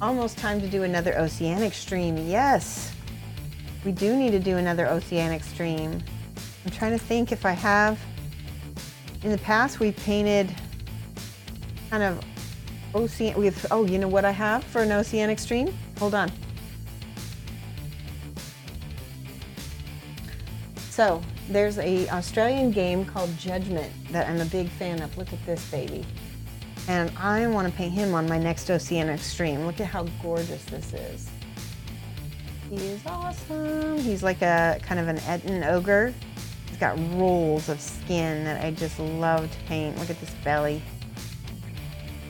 Almost time to do another Oceanic stream. Yes, we do need to do another Oceanic stream. I'm trying to think if I have. In the past, we painted kind of ocean. Oh, you know what I have for an oceanic stream? Hold on. So there's a Australian game called Judgment that I'm a big fan of. Look at this baby. And I want to paint him on my next oceanic stream. Look at how gorgeous this is. He is awesome. He's like a kind of an Eton ogre. He's got rolls of skin that I just love to paint. Look at this belly.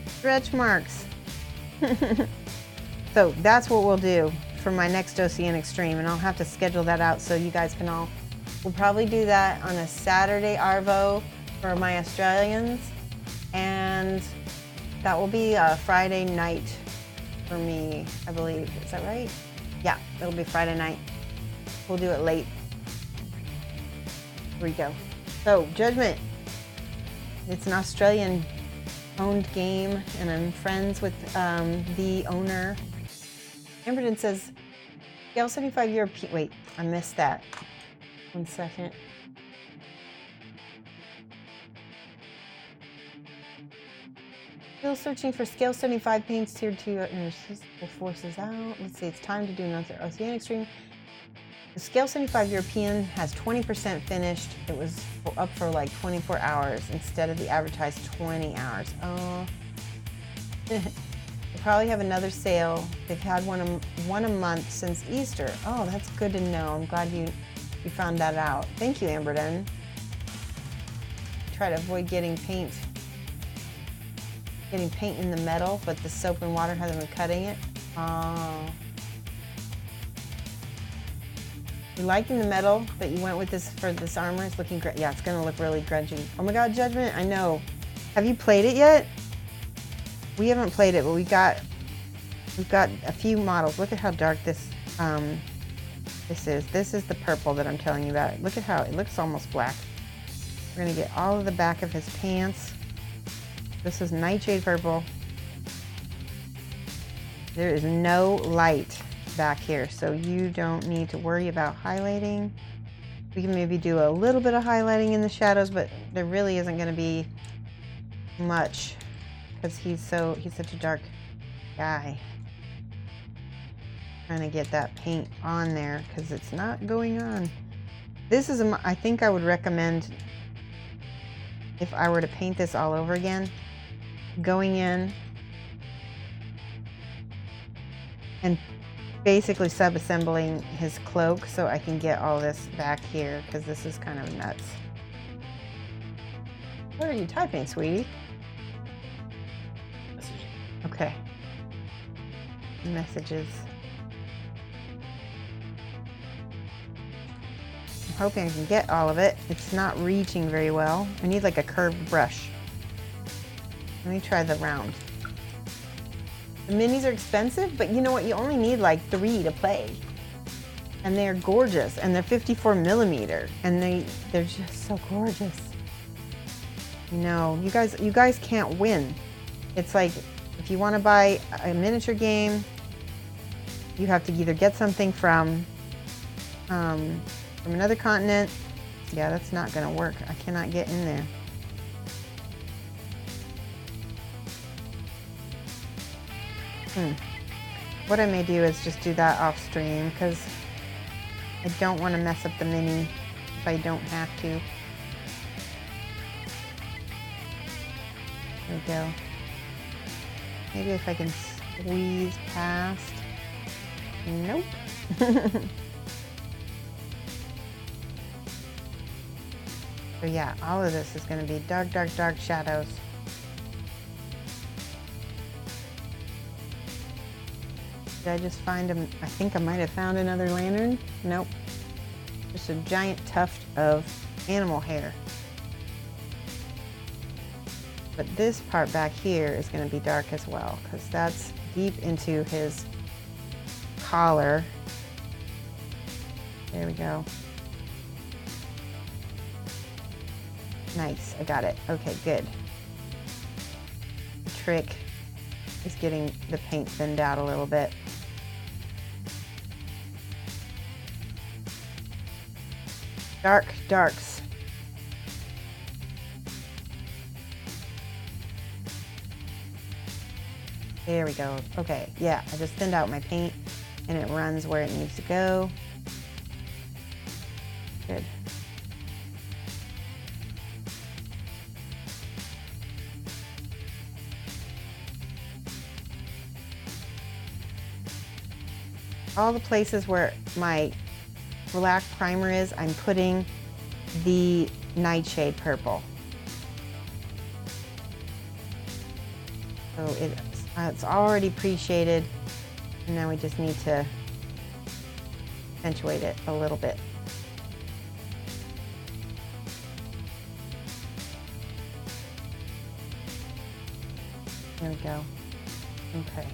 Stretch marks. So that's what we'll do for my next oceanic stream, and I'll have to schedule that out so you guys can all. We'll probably do that on a Saturday Arvo for my Australians, and that will be a Friday night for me, I believe. Is that right? Yeah, it'll be Friday night. We'll do it late. Here we go. So, Judgment. It's an Australian owned game, and I'm friends with the owner. Amberton says, Scale 75 European. Wait, I missed that. 1 second. Still searching for Scale 75 paints tiered to irresistible forces out. Let's see, it's time to do another oceanic stream. The Scale 75 European has 20% finished. It was up for like 24 hours instead of the advertised 20 hours. Oh. They probably have another sale. They've had one a month since Easter. Oh, that's good to know. I'm glad you found that out. Thank you, Amberden. Try to avoid getting paint in the metal, but the soap and water hasn't been cutting it. Oh. You liking the metal that you went with this for this armor? It's looking great. Yeah, it's gonna look really grungy. Oh my God, Judgment, I know. Have you played it yet? We haven't played it, but we've got a few models. Look at how dark this is. This is the purple that I'm telling you about. Look at how it looks almost black. We're gonna get all of the back of his pants. This is Nightshade Purple. There is no light back here, so you don't need to worry about highlighting. We can maybe do a little bit of highlighting in the shadows, but there really isn't going to be much because he's such a dark guy. Trying to get that paint on there because it's not going on. This is I think I would recommend, if I were to paint this all over again, going in and basically sub-assembling his cloak so I can get all this back here because this is kind of nuts. What are you typing, sweetie? Messages. Okay. Messages. I'm hoping I can get all of it. It's not reaching very well. I need like a curved brush. Let me try the round. The minis are expensive, but you know what? You only need like 3 to play. And they're gorgeous, and they're 54 millimeter, and they're just so gorgeous. No, you guys can't win. It's like, if you want to buy a miniature game, you have to either get something from another continent. Yeah, that's not gonna work. I cannot get in there. What I may do is just do that off stream because I don't want to mess up the mini if I don't have to. There we go. Maybe if I can squeeze past. Nope. So yeah, all of this is going to be dark, dark, dark shadows. Did I just find him? I think I might have found another lantern. Nope. Just a giant tuft of animal hair. But this part back here is going to be dark as well because that's deep into his collar. There we go. Nice, I got it. Okay, good. The trick is getting the paint thinned out a little bit. Dark darks. There we go. Okay, yeah, I just thinned out my paint and it runs where it needs to go. Good. All the places where my black primer is, I'm putting the Nightshade Purple. So it's already pre-shaded, and now we just need to accentuate it a little bit. There we go. Okay.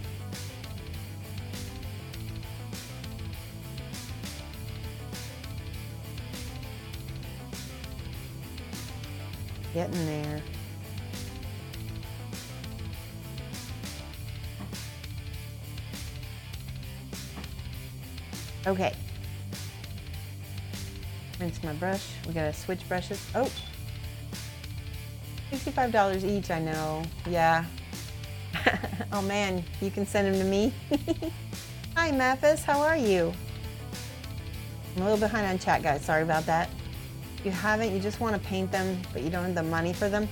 Getting there. Okay. Rinse my brush. We gotta switch brushes. Oh, $65 each, I know. Yeah. Oh man, you can send them to me. Hi Mathis, how are you? I'm a little behind on chat, guys. Sorry about that. If you haven't, you just want to paint them, but you don't have the money for them.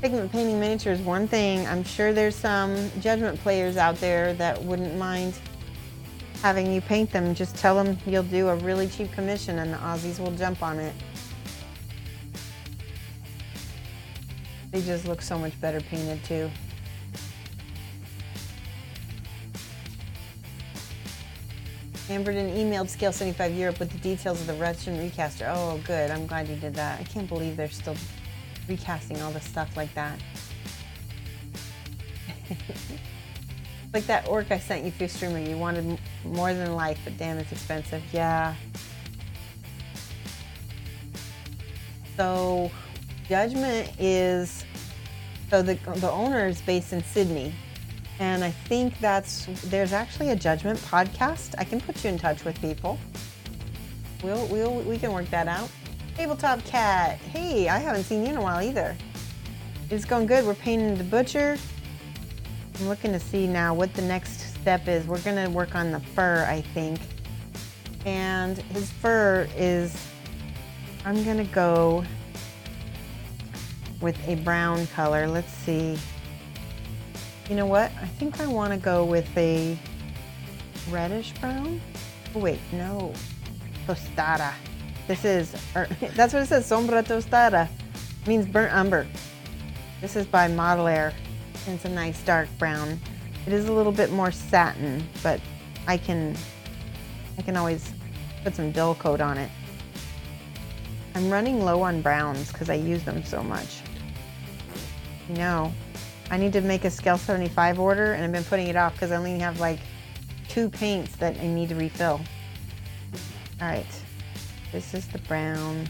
Pigment painting miniature is one thing. I'm sure there's some Judgment players out there that wouldn't mind having you paint them. Just tell them you'll do a really cheap commission and the Aussies will jump on it. They just look so much better painted too. Amberden emailed Scale 75 Europe with the details of the Russian recaster. Oh, good. I'm glad you did that. I can't believe they're still recasting all this stuff like that. Like that orc I sent you through Streamer. You wanted more than life, but damn, it's expensive. Yeah. So, Judgment is... So the owner is based in Sydney. And I think there's actually a Judgment podcast. I can put you in touch with people. We can work that out. Tabletop Cat. Hey, I haven't seen you in a while either. It's going good. We're painting the butcher. I'm looking to see now what the next step is. We're gonna work on the fur, I think. And his fur is, I'm gonna go with a brown color. Let's see. You know what? I think I want to go with a reddish brown. Oh wait, no. Tostada. This is, that's what it says, sombra tostada. It means burnt umber. This is by Model Air. And it's a nice dark brown. It is a little bit more satin, but I can always put some dull coat on it. I'm running low on browns because I use them so much. No. I need to make a Scale 75 order, and I've been putting it off because I only have like 2 paints that I need to refill. All right, this is the brown.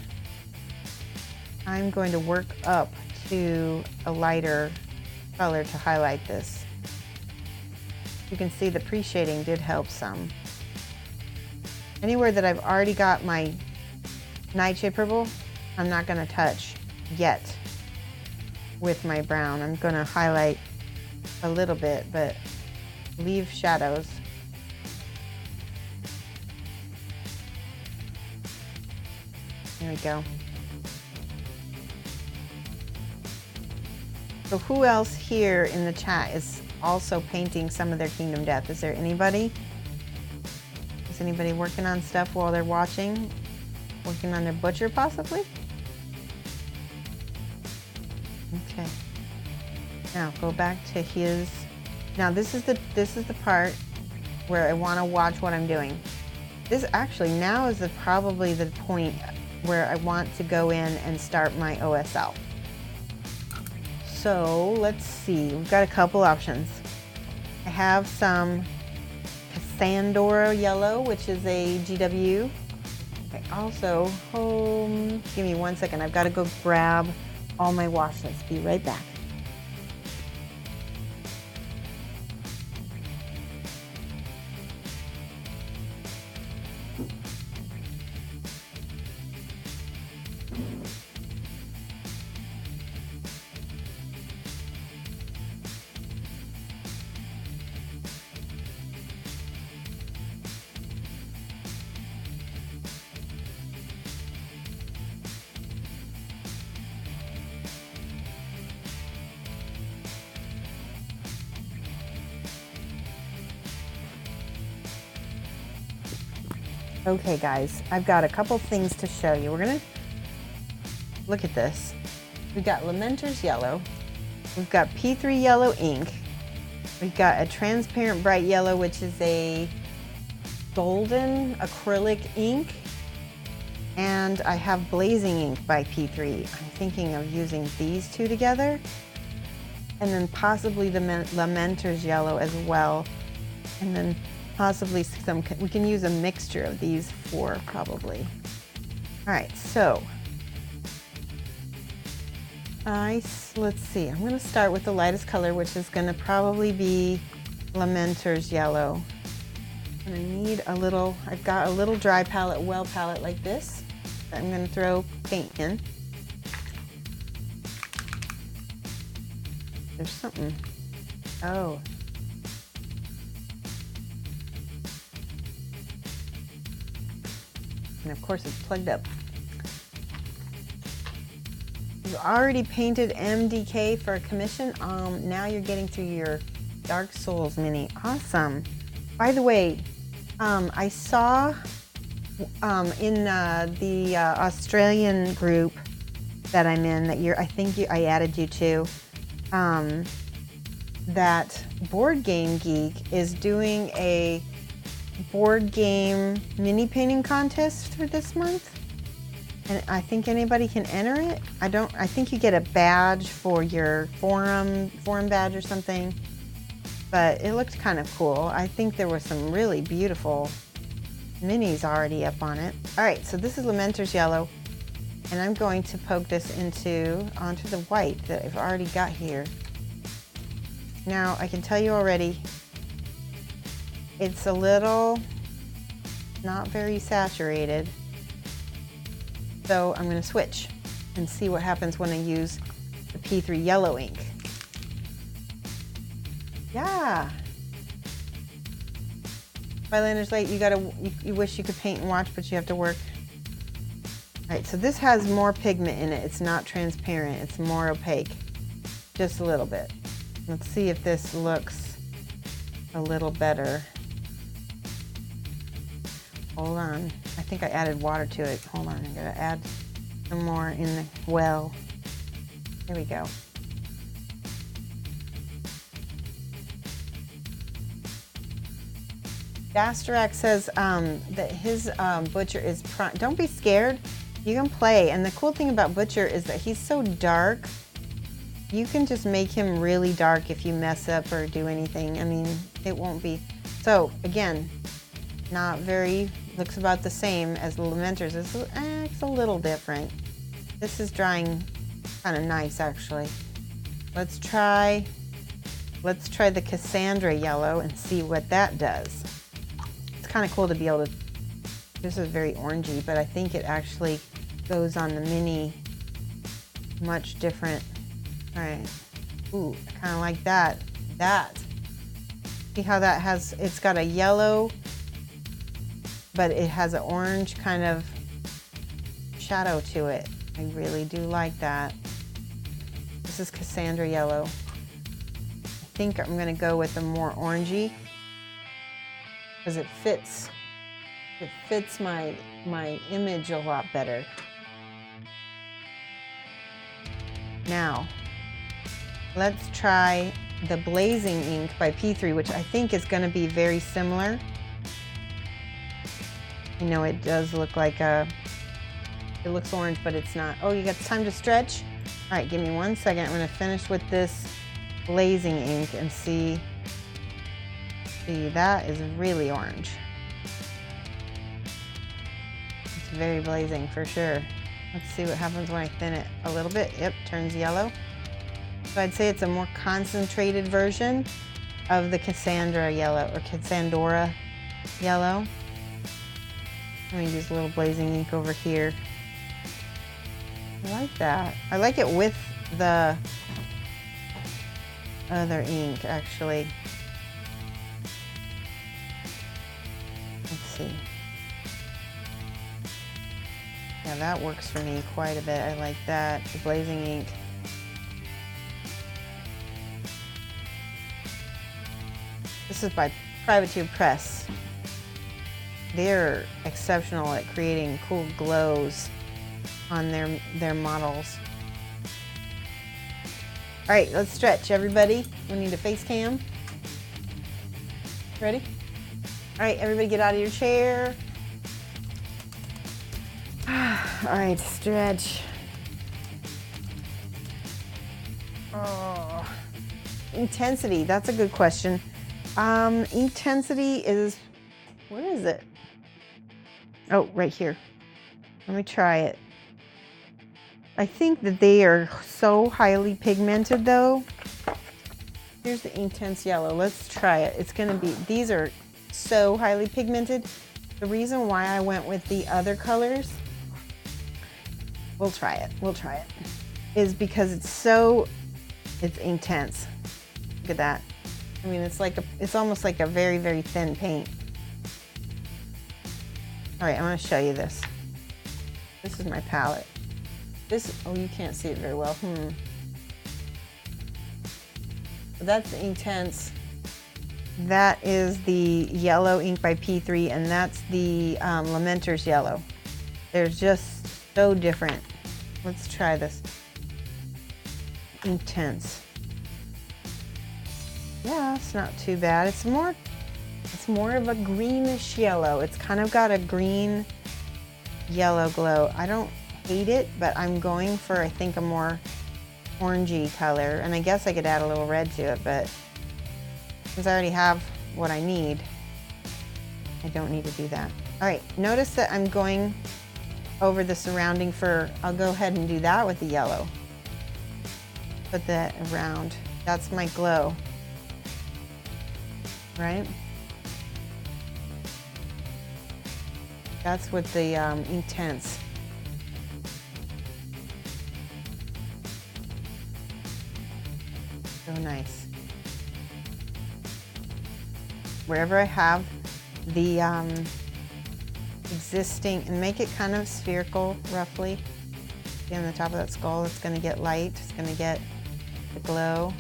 I'm going to work up to a lighter color to highlight this. You can see the pre-shading did help some. Anywhere that I've already got my Nightshade Purple, I'm not gonna touch yet. With my brown, I'm gonna highlight a little bit, but leave shadows. There we go. So who else here in the chat is also painting some of their Kingdom Death? Is there anybody? Is anybody working on stuff while they're watching? Working on their butcher possibly? Okay. Now go back to his. Now this is the part where I want to watch what I'm doing. This actually now is probably the point where I want to go in and start my OSL. So let's see. We've got a couple options. I have some Cassandra Yellow, which is a GW. I also, give me 1 second. I've got to go grab all my washes. Be right back. Okay guys, I've got a couple things to show you. We're gonna look at this. We've got Lamenter's Yellow. We've got P3 Yellow ink. We've got a transparent bright yellow, which is a golden acrylic ink. And I have Blazing Ink by P3. I'm thinking of using these two together. And then possibly the Lamenter's Yellow as well. And then possibly we can use a mixture of these four probably. All right, so let's see. I'm gonna start with the lightest color, which is gonna probably be Lamenter's Yellow. I'm gonna need a little, I've got a little dry palette, well palette like this that I'm gonna throw paint in. There's something, oh. And of course it's plugged up. You've already painted MDK for a commission. Now you're getting through your Dark Souls mini. Awesome. By the way, I saw in the Australian group that I'm in that I added you to, that Board Game Geek is doing a board game mini painting contest for this month. And I think anybody can enter it. I think you get a badge for your forum badge or something, but it looked kind of cool. I think there were some really beautiful minis already up on it. All right, so this is Lamenter's Yellow, and I'm going to poke this onto the white that I've already got here. Now, I can tell you already, it's a little not very saturated. So I'm going to switch and see what happens when I use the P3 Yellow ink. Yeah. Bylander's Late, you wish you could paint and watch, but you have to work. All right, so this has more pigment in it. It's not transparent, it's more opaque. Just a little bit. Let's see if this looks a little better. Hold on. I think I added water to it. Hold on, I'm gonna add some more in the well. There we go. Dasterak says that his Butcher is prime. Don't be scared. You can play. And the cool thing about Butcher is that he's so dark. You can just make him really dark if you mess up or do anything. I mean, it won't be. So again, not very, looks about the same as the Lamenter's. It's a little different. This is drying kind of nice, actually. Let's try the Cassandra Yellow and see what that does. It's kind of cool to be able to, this is very orangey, but I think it actually goes on the mini much different. All right. Ooh, I kind of like that. See how that has, it's got a yellow, but it has an orange kind of shadow to it. I really do like that. This is Cassandra Yellow. I think I'm gonna go with the more orangey because it fits my image a lot better. Now, let's try the Blazing Ink by P3, which I think is gonna be very similar. You know, it does look like it looks orange, but it's not. Oh, you got time to stretch? All right, give me 1 second. I'm gonna finish with this Blazing Ink and see, that is really orange. It's very blazing for sure. Let's see what happens when I thin it a little bit. Yep, turns yellow. So I'd say it's a more concentrated version of the Cassandra Yellow or Cassandra Yellow. I'm gonna use a little Blazing Ink over here. I like that. I like it with the other ink, actually. Let's see. Yeah, that works for me quite a bit. I like that. The Blazing Ink. This is by Private Tube Press. they're exceptional at creating cool glows on their models. All right, let's stretch, everybody. We need a face cam. Ready? All right, everybody get out of your chair. All right, stretch. Oh. Intensity, that's a good question. Intensity is, what is it? Oh, right here. Let me try it. I think that they are so highly pigmented though. Here's the intense yellow. Let's try it. It's gonna be, these are so highly pigmented. The reason why I went with the other colors, we'll try it, is because it's intense. Look at that. I mean, it's almost like a very, very thin paint. All right, I want to show you this. This is my palette. Oh, you can't see it very well. That's the intense. That is the yellow ink by P3, and that's the Lamenter's yellow. They're just so different. Let's try this. Intense. Yeah, it's not too bad. It's more of a greenish yellow. It's kind of got a green yellow glow. I don't hate it, but I'm going for, I think, a more orangey color. And I guess I could add a little red to it, but since I already have what I need, I don't need to do that. All right, notice that I'm going over the surrounding fur. I'll go ahead and do that with the yellow. Put that around. That's my glow, right? That's with the intense. So nice. Wherever I have the existing, and make it kind of spherical, roughly. See on the top of that skull, it's going to get light. It's going to get the glow.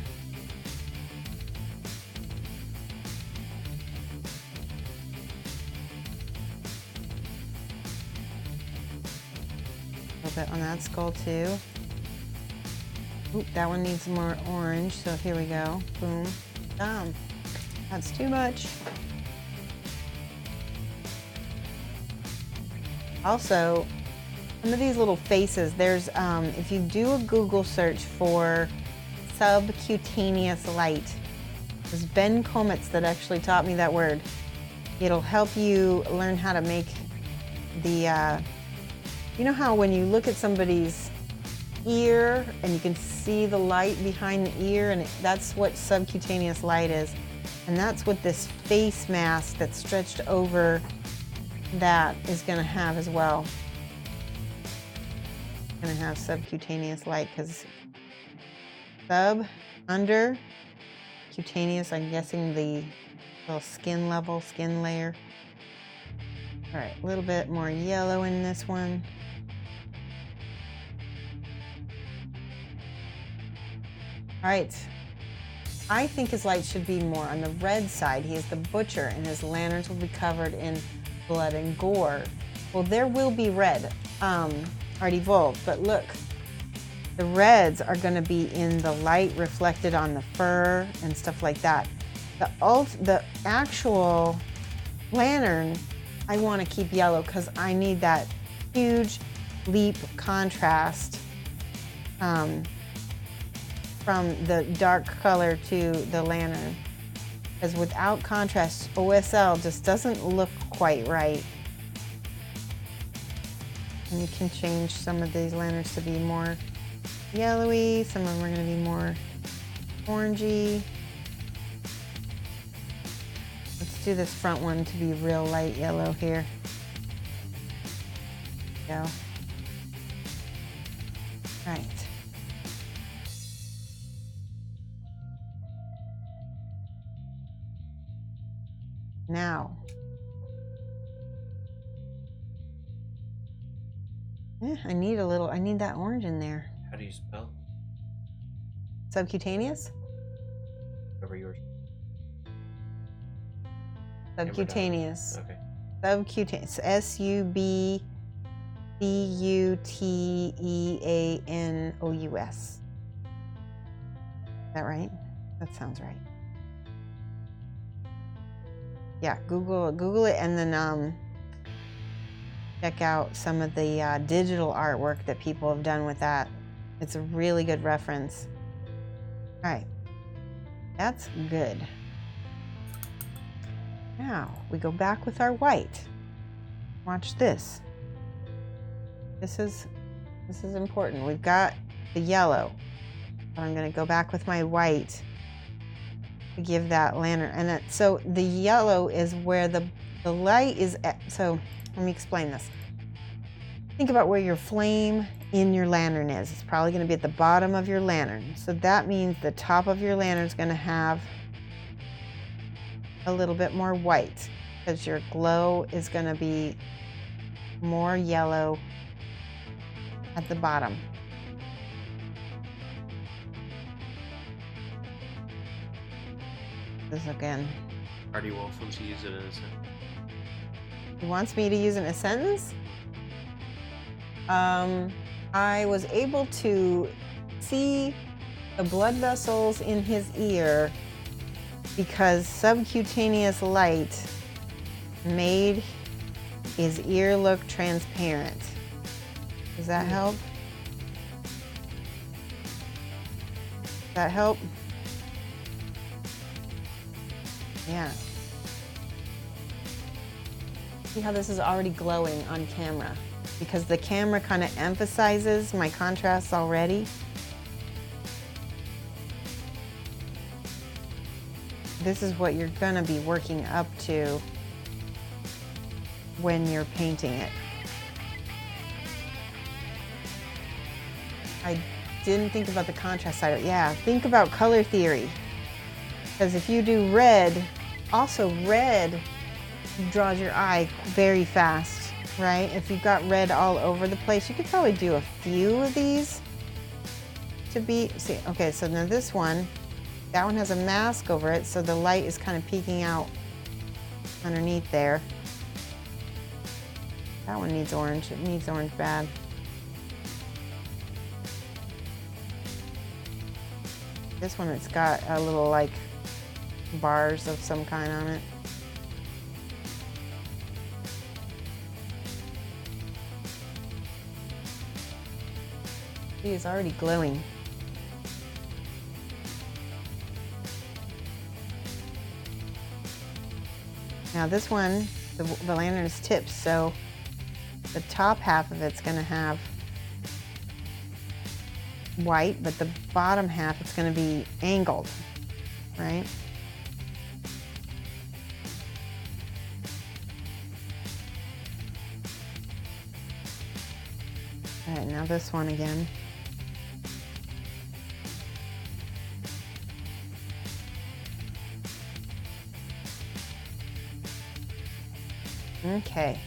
A little bit on that skull too. Oop, that one needs more orange, so here we go. Boom. That's too much. Also, some of these little faces, there's, if you do a Google search for subcutaneous light, there's Ben Kometz that actually taught me that word. It'll help you learn how to make the, you know how when you look at somebody's ear and you can see the light behind the ear, and that's what subcutaneous light is. And that's what this face mask that's stretched over that is going to have as well. It's going to have subcutaneous light because under, cutaneous, I'm guessing the little skin level, skin layer. All right, a little bit more yellow in this one. All right, I think his light should be more on the red side. He is the butcher, and his lanterns will be covered in blood and gore. Well, there will be red already evolved, but look, the reds are going to be in the light reflected on the fur and stuff like that. The actual lantern, I want to keep yellow because I need that huge leap contrast from the dark color to the lantern. Because without contrast, OSL just doesn't look quite right. And you can change some of these lanterns to be more yellowy. Some of them are going to be more orangey. Let's do this front one to be real light yellow here. There we go. Right. Now, I need that orange in there. How do you spell? Subcutaneous? Over yours. Subcutaneous. Okay. Subcutaneous. Subcutaneous. Is that right? That sounds right. Yeah, Google it, and then check out some of the digital artwork that people have done with that. It's a really good reference. All right, that's good. Now we go back with our white. Watch this. This is important. We've got the yellow. I'm going to go back with my white to give that lantern. And so the yellow is where the light is at. So let me explain this. Think about where your flame in your lantern is. It's probably going to be at the bottom of your lantern. So that means the top of your lantern is going to have a little bit more white, because your glow is going to be more yellow at the bottom. This again. Artie Wolf wants to use it in a sentence. He wants me to use it in a sentence? I was able to see the blood vessels in his ear because subcutaneous light made his ear look transparent. Does that help? Does that help? Yeah. See how this is already glowing on camera? Because the camera kind of emphasizes my contrasts already. This is what you're gonna be working up to when you're painting it. I didn't think about the contrast side. Yeah, think about color theory. Because if you do red, also red draws your eye very fast, right? If you've got red all over the place, you could probably do a few of these to be, see, okay, so now this one, that one has a mask over it, so the light is kind of peeking out underneath there. That one needs orange, it needs orange bad. This one, it's got a little like bars of some kind on it. See, it's already glowing. Now this one, the lantern is tipped, so the top half of it's gonna have white, but the bottom half it's going to be angled, right? All right, now this one again. Okay.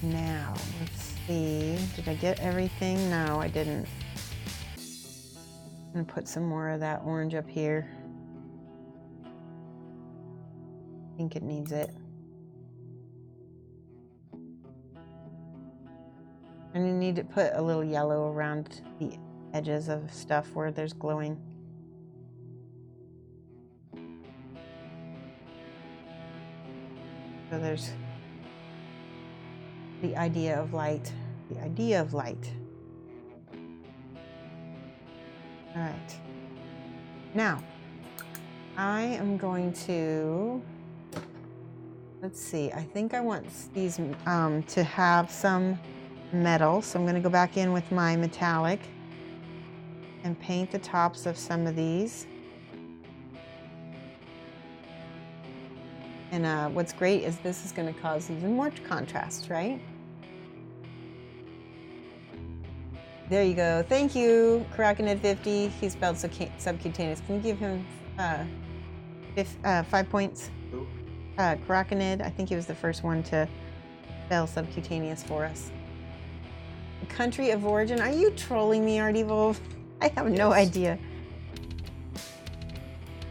Now, let's see. Did I get everything? No, I didn't. I'm gonna put some more of that orange up here. I think it needs it. And you need to put a little yellow around the edges of stuff where there's glowing. So there's the idea of light. The idea of light. All right. Now, I am going to, let's see, I think I want these to have some metal. So I'm going to go back in with my metallic and paint the tops of some of these. And what's great is this is going to cause even more contrast, right? There you go. Thank you, Karakinid50. He spelled subcutaneous. Can you give him 5 points? Who? Karakinid. I think he was the first one to spell subcutaneous for us. The country of origin. Are you trolling me, Artie Wolf? I have no idea.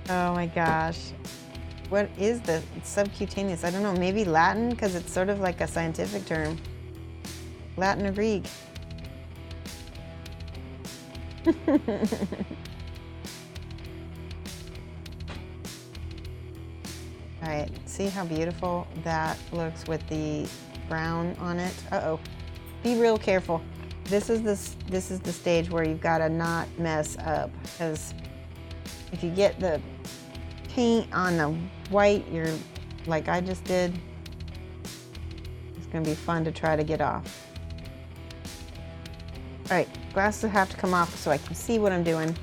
Oh my gosh. What is the subcutaneous? I don't know, maybe Latin, because it's sort of like a scientific term. Latin or Greek. All right, see how beautiful that looks with the brown on it? Uh-oh, be real careful. This is the stage where you've got to not mess up, because if you get the paint on the white, you're like I just did, it's gonna be fun to try to get off. All right, glasses have to come off so I can see what I'm doing.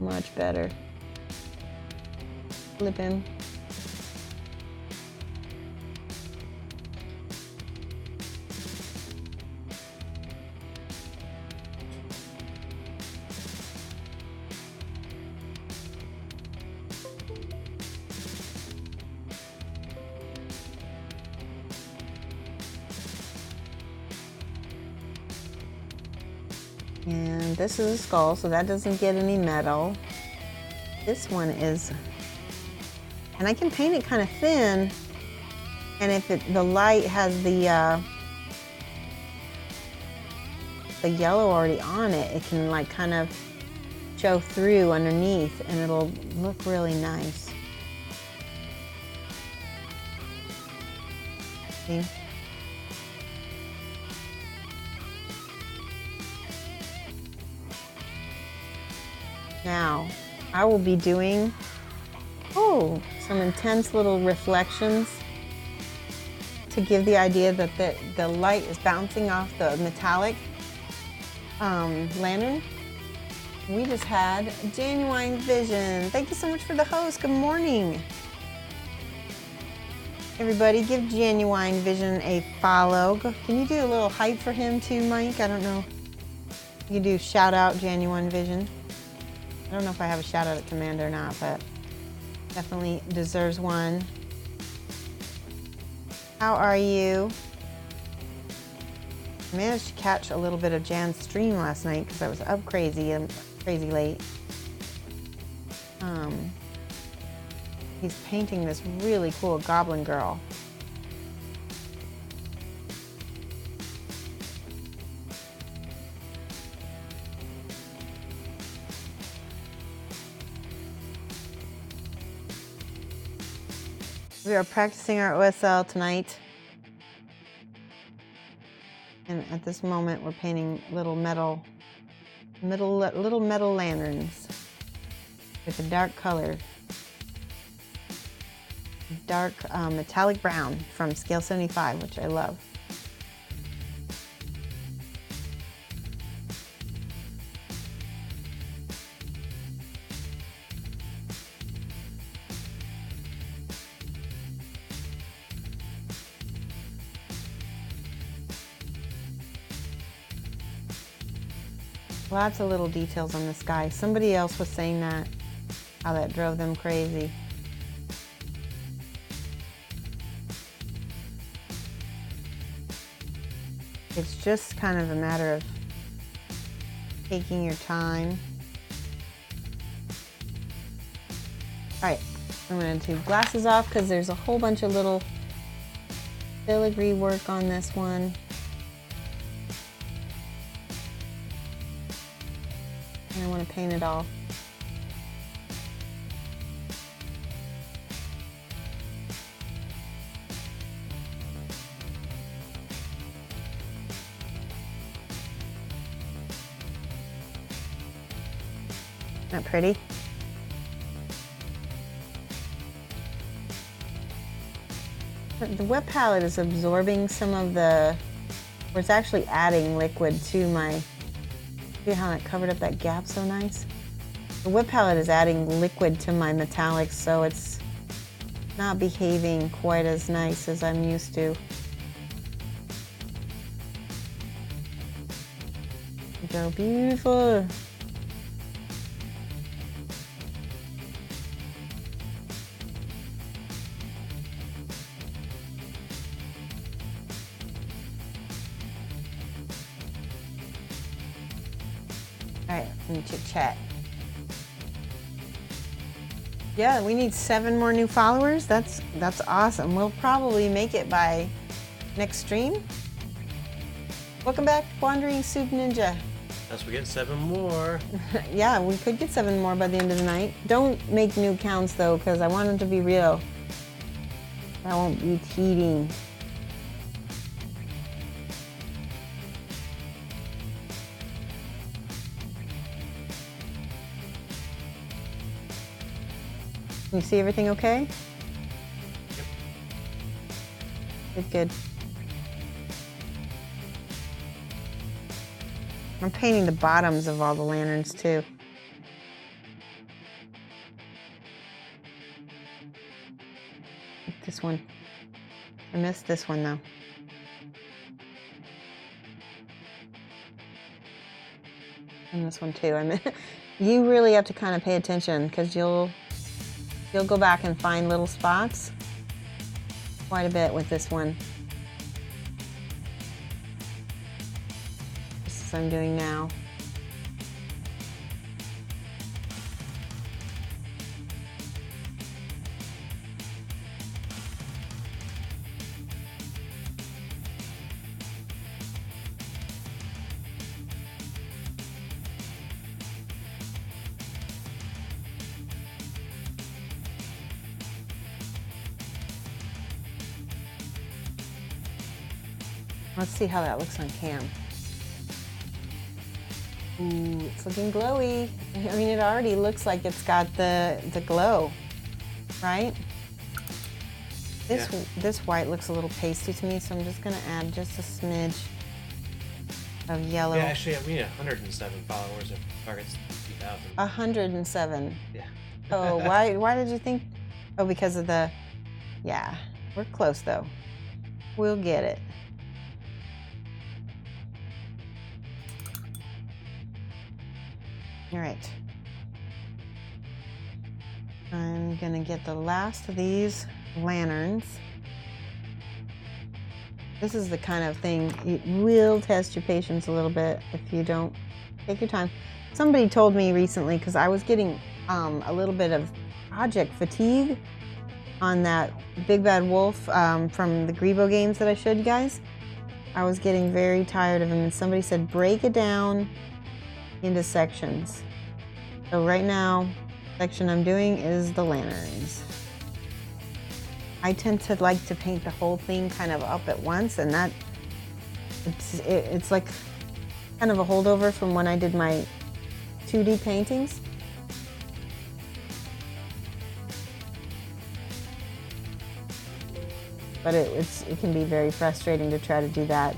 Much better. Flip him. And this is a skull, so that doesn't get any metal. This one is, and I can paint it kind of thin, and if the light has the yellow already on it, it can like kind of show through underneath, and it'll look really nice. See? Now, I will be doing, some intense little reflections to give the idea that the light is bouncing off the metallic lantern. We just had Genuine Vision. Thank you so much for the host. Good morning. Everybody, give Genuine Vision a follow. Can you do a little hype for him too, Mike? I don't know. You can do shout out Genuine Vision. I don't know if I have a shout out at Commander or not, but definitely deserves one. How are you? I managed to catch a little bit of Jan's stream last night because I was up crazy late. He's painting this really cool goblin girl. We are practicing our OSL tonight. And at this moment, we're painting little metal lanterns with a dark color. Dark metallic brown from scale 75, which I love. Lots of little details on the sky. Somebody else was saying that, how that drove them crazy. It's just kind of a matter of taking your time. All right, I'm going to do glasses off because there's a whole bunch of little filigree work on this one. And I want to paint it all. Isn't that pretty? The wet palette is absorbing some of the, or it's actually adding liquid to my, see how that covered up that gap so nice? The wet palette is adding liquid to my metallics, so it's not behaving quite as nice as I'm used to. Go beautiful. All right, let me chit chat. Yeah, we need 7 more new followers. That's awesome. We'll probably make it by next stream. Welcome back, Wandering Soup Ninja. Unless we get 7 more. Yeah, we could get 7 more by the end of the night. Don't make new accounts though, because I want them to be real. I won't be cheating. You see everything okay? Yep. Good, good. I'm painting the bottoms of all the lanterns too. This one. I missed this one though. And this one too. You really have to kind of pay attention because you'll go back and find little spots quite a bit with this one. Just as I'm doing now. Let's see how that looks on cam. Ooh, it's looking glowy. I mean, it already looks like it's got the glow, right? This white looks a little pasty to me, so I'm just gonna add just a smidge of yellow. Yeah, actually, we need 107 followers if target's 50,000. 107. Yeah. Oh, why did you think? Oh, because of the, yeah, we're close though. We'll get it. All right. I'm gonna get the last of these lanterns. This is the kind of thing, it will test your patience a little bit if you don't take your time. Somebody told me recently, because I was getting a little bit of project fatigue on that Big Bad Wolf from the Grebo games that I showed you guys. I was getting very tired of them, and somebody said break it down into sections. So right now, section I'm doing is the lanterns. I tend to like to paint the whole thing kind of up at once, and that it's like kind of a holdover from when I did my 2D paintings. But it can be very frustrating to try to do that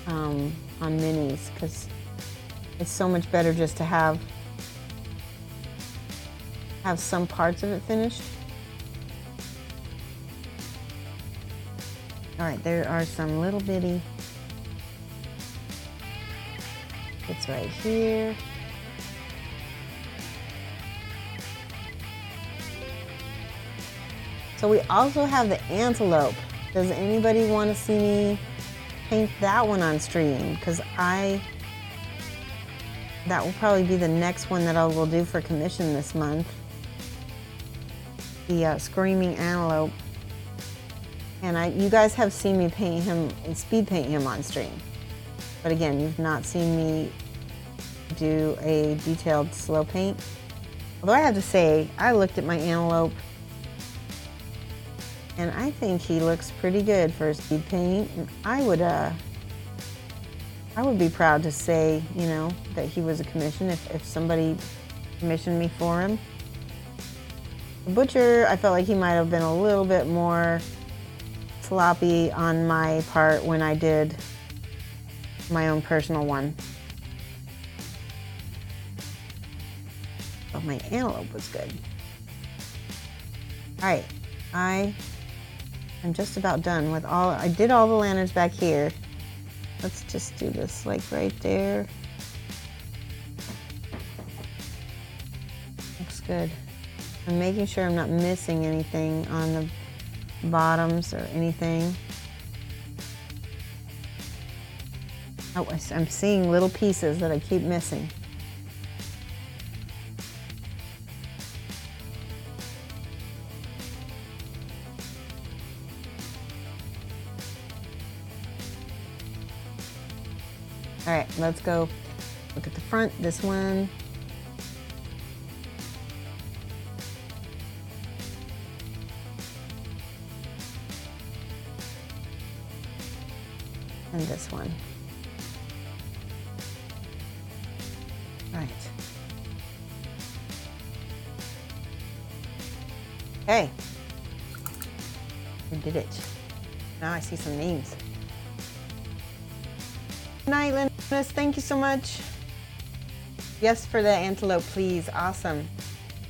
on minis, because it's so much better just to have some parts of it finished. All right, there are some little bitty bits right here. So we also have the Antelope. Does anybody want to see me paint that one on stream? Because that will probably be the next one that I will do for commission this month. The Screaming Antelope. And you guys have seen me paint him and speed paint him on stream. But again, you've not seen me do a detailed slow paint. Although I have to say, I looked at my Antelope and I think he looks pretty good for a speed paint. And I would be proud to say, you know, that he was a commission if somebody commissioned me for him. The Butcher, I felt like he might have been a little bit more sloppy on my part when I did my own personal one. But my Antelope was good. All right, I'm just about done with I did all the lanterns back here. Let's just do this like right there. Looks good. I'm making sure I'm not missing anything on the bottoms or anything. Oh, I'm seeing little pieces that I keep missing. All right, let's go look at the front, this one. And this one. All right. Okay. We did it. Now I see some names. Good night, Linus. Thank you so much. Yes, for the antelope, please. Awesome.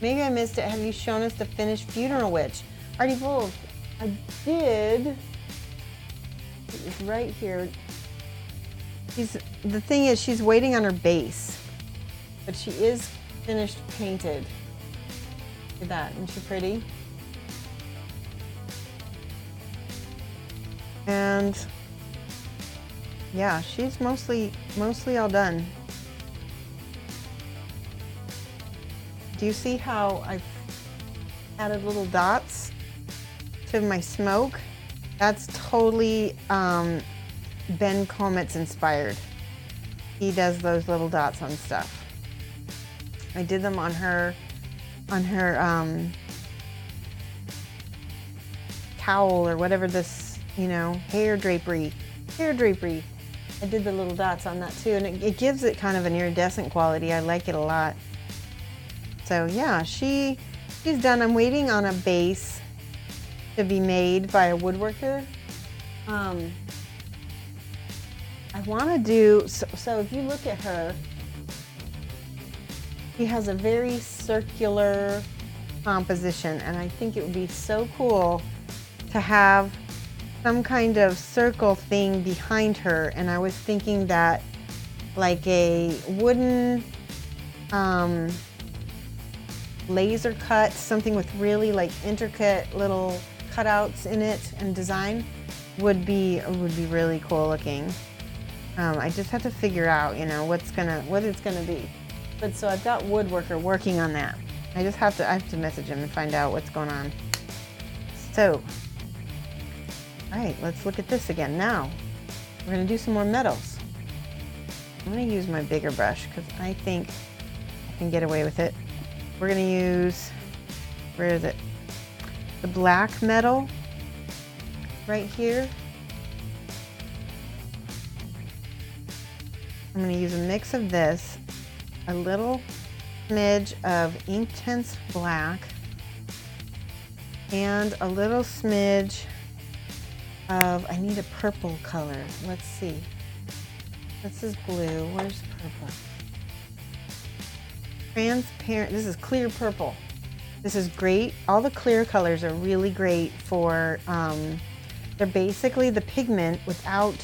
Maybe I missed it. Have you shown us the finished funeral witch? Already both. I did. It's right here. The thing is, she's waiting on her base, but she is finished painted. Look at that. Isn't she pretty? And yeah, she's mostly all done. Do you see how I've added little dots to my smoke? That's totally Ben Comet's inspired. He does those little dots on stuff. I did them on her cowl or whatever this, you know, hair drapery. I did the little dots on that too, and it gives it kind of an iridescent quality. I like it a lot. So yeah, she's done. I'm waiting on a base to be made by a woodworker. I want to do, so if you look at her, she has a very circular composition, and I think it would be so cool to have some kind of circle thing behind her. And I was thinking that like a wooden laser cut, something with really like intricate little cutouts in it and design would be really cool looking. I just have to figure out, you know, what it's gonna be. But so I've got woodworker working on that. I have to message him and find out what's going on. So, all right, let's look at this again. Now, we're gonna do some more metals. I'm gonna use my bigger brush because I think I can get away with it. We're gonna use, where is it? The black metal right here. I'm gonna use a mix of this, a little smidge of Inktense black, and a little smidge of, I need a purple color. Let's see. This is blue. Where's purple? Transparent. This is clear purple. This is great. All the clear colors are really great for, they're basically the pigment without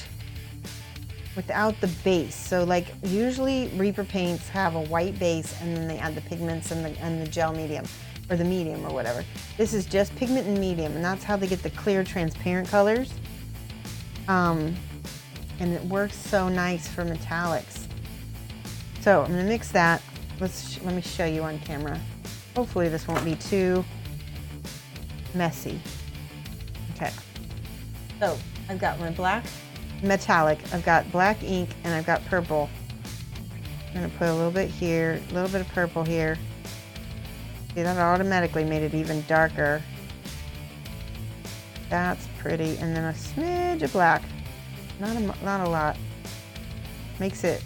the base. So like usually Reaper paints have a white base and then they add the pigments and the gel medium or the medium or whatever. This is just pigment and medium, and that's how they get the clear transparent colors. And it works so nice for metallics. So I'm gonna mix that. Let me show you on camera. Hopefully this won't be too messy. Okay. So I've got my black metallic, I've got black ink, and I've got purple. I'm gonna put a little bit here, a little bit of purple here. See, that automatically made it even darker. That's pretty. And then a smidge of black. Not a lot. Makes it,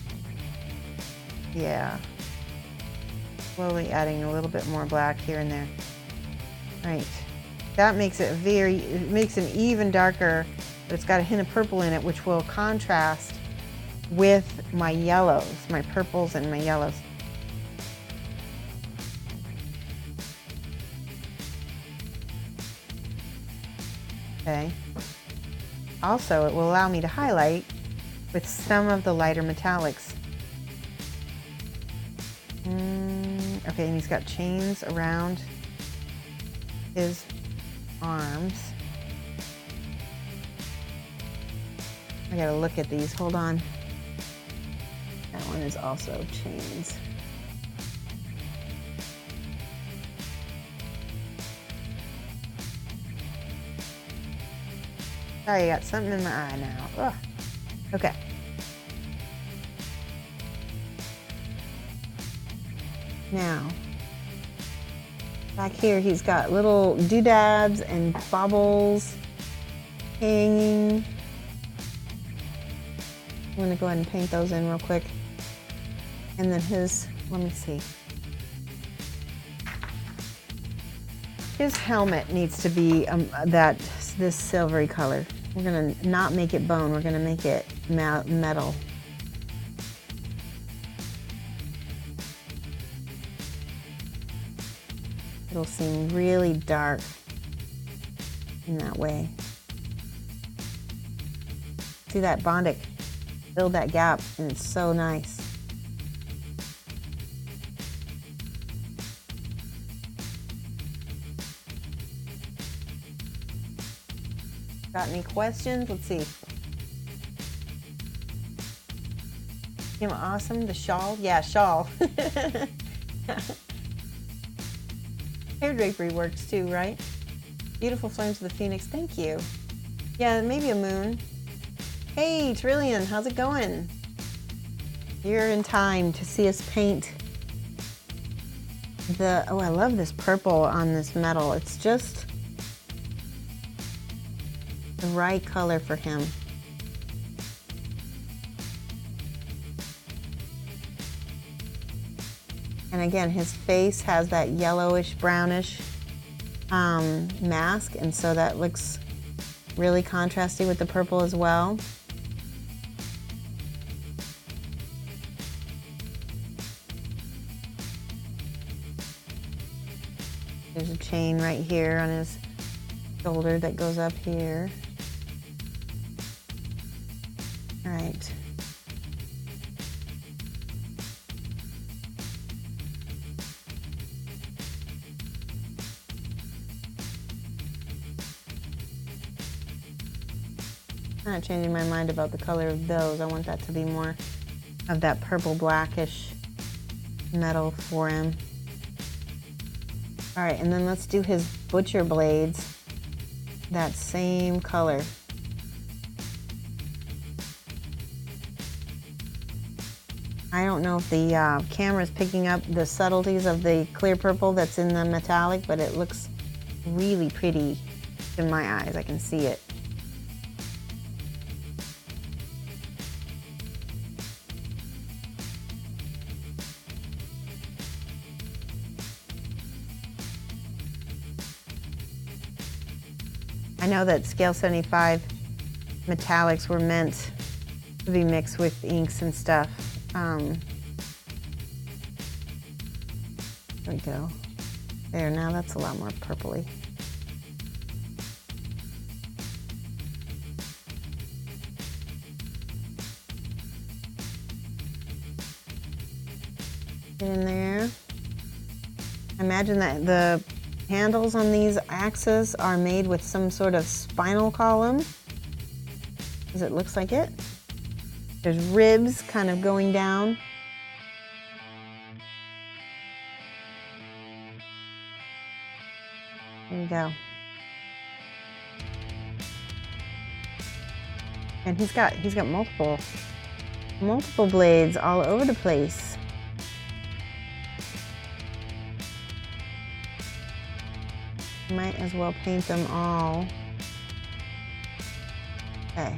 yeah. Slowly adding a little bit more black here and there. Right. That makes it makes it even darker, but it's got a hint of purple in it, which will contrast with my yellows, my purples and my yellows. Okay. Also, it will allow me to highlight with some of the lighter metallics. Okay, and he's got chains around his arms. I gotta look at these, hold on. That one is also chains. Sorry, I got something in my eye now. Ugh. Okay. Now, back here he's got little doodads and baubles hanging. I'm gonna go ahead and paint those in real quick. And then his, let me see. His helmet needs to be this silvery color. We're gonna not make it bone, we're gonna make it metal. It'll seem really dark in that way. See that Bondic filled that gap, and it's so nice. Got any questions? Let's see. Kim, awesome. The shawl? Yeah, shawl. Hair drapery works too, right? Beautiful flames of the phoenix. Thank you. Yeah, maybe a moon. Hey, Trillian, how's it going? You're in time to see us paint the, oh, I love this purple on this metal. It's just the right color for him. And again, his face has that yellowish, brownish mask, and so that looks really contrasty with the purple as well. There's a chain right here on his shoulder that goes up here. All right. I'm not changing my mind about the color of those. I want that to be more of that purple blackish metal for him. All right, and then let's do his butcher blades, that same color. I don't know if the camera's picking up the subtleties of the clear purple that's in the metallic, but it looks really pretty in my eyes. I can see it. I know that scale 75 metallics were meant to be mixed with inks and stuff. There we go. There, now that's a lot more purpley. Get in there. Imagine that the handles on these axes are made with some sort of spinal column, because it looks like it. There's ribs kind of going down. There you go. And he's got multiple blades all over the place. Might as well paint them all. Okay.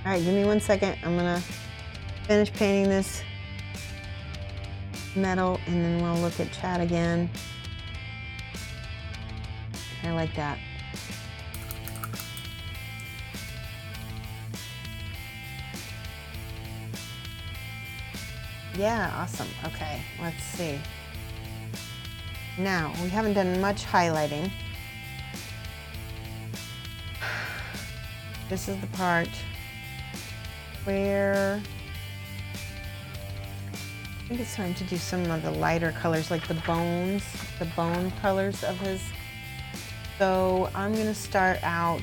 All right, give me 1 second. I'm gonna finish painting this metal, and then we'll look at chat again. I like that. Yeah, awesome. Okay, let's see. Now, we haven't done much highlighting. This is the part where I think it's time to do some of the lighter colors, like the bone colors of his. So I'm gonna start out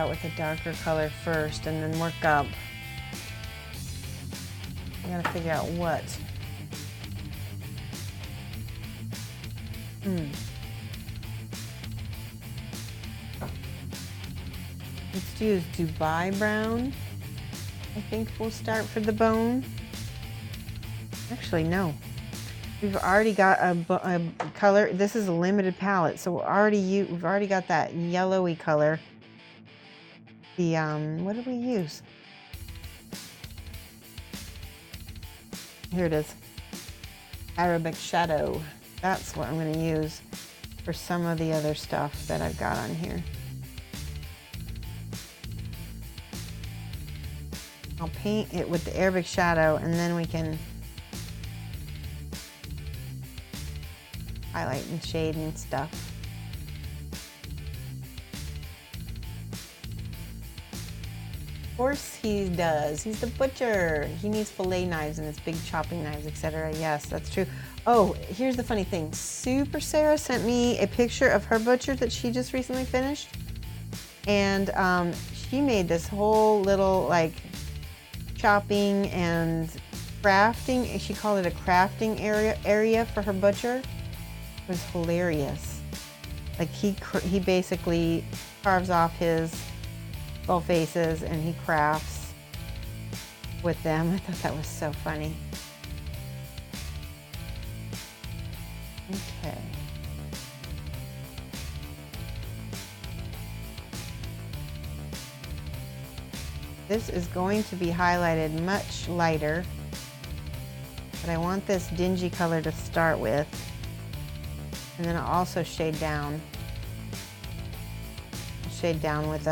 with a darker color first and then work up. I gotta figure out what. Let's use Dubai brown. I think we'll start for the bone. Actually, no. We've already got a color. This is a limited palette, so we've already got that yellowy color. The what did we use? Here it is. Arabic Shadow. That's what I'm going to use for some of the other stuff that I've got on here. I'll paint it with the Arabic Shadow, and then we can highlight and shade and stuff. Of course he does. He's the butcher. He needs fillet knives and his big chopping knives, etc. Yes, that's true. Oh, here's the funny thing. Super Sarah sent me a picture of her butcher that she just recently finished. And she made this whole little like chopping and crafting. She called it a crafting area for her butcher. It was hilarious. Like he basically carves off his skull faces and he crafts with them. I thought that was so funny. Okay. This is going to be highlighted much lighter, but I want this dingy color to start with, and then I'll also shade down. Shade down with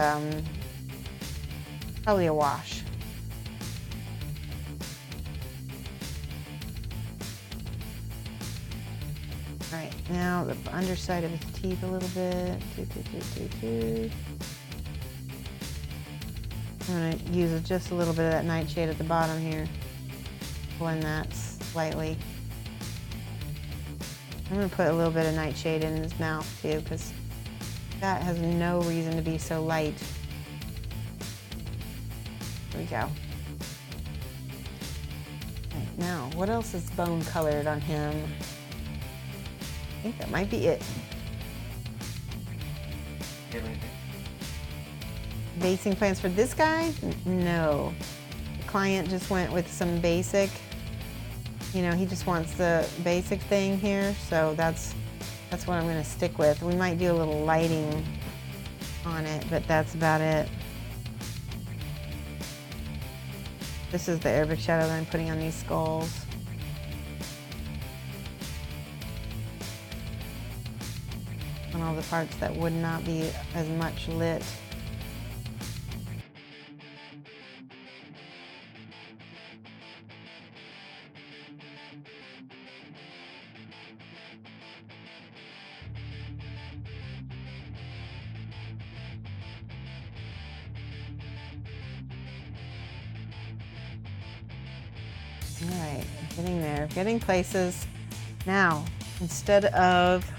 probably a wash. All right, now the underside of his teeth a little bit. I'm going to use just a little bit of that nightshade at the bottom here. Blend that slightly. I'm going to put a little bit of nightshade in his mouth too, because that has no reason to be so light. There we go. Right, now, what else is bone colored on him? I think that might be it. Basing plans for this guy? No. The client just went with some basic. You know, he just wants the basic thing here, so that's what I'm going to stick with. We might do a little lighting on it, but that's about it. This is the Arabic shadow that I'm putting on these skulls. On all the parts that would not be as much lit. All right, getting there, getting places. Now, instead of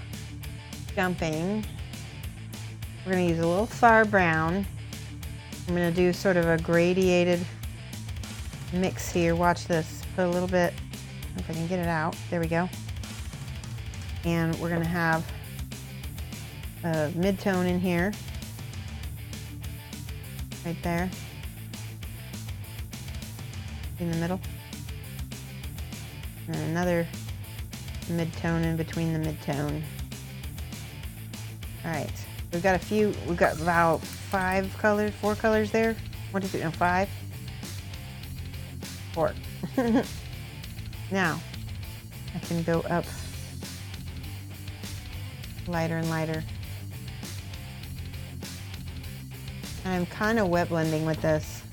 jumping, we're going to use a little far brown. I'm going to do sort of a gradiated mix here. Watch this. Put a little bit, if I can get it out. There we go. And we're going to have a mid-tone in here. Right there. In the middle. And another mid-tone in between the mid-tone. All right, we've got about 4 colors there. 1, 2, 3, no, 5. 4. Now, I can go up lighter and lighter. And I'm kind of wet blending with this.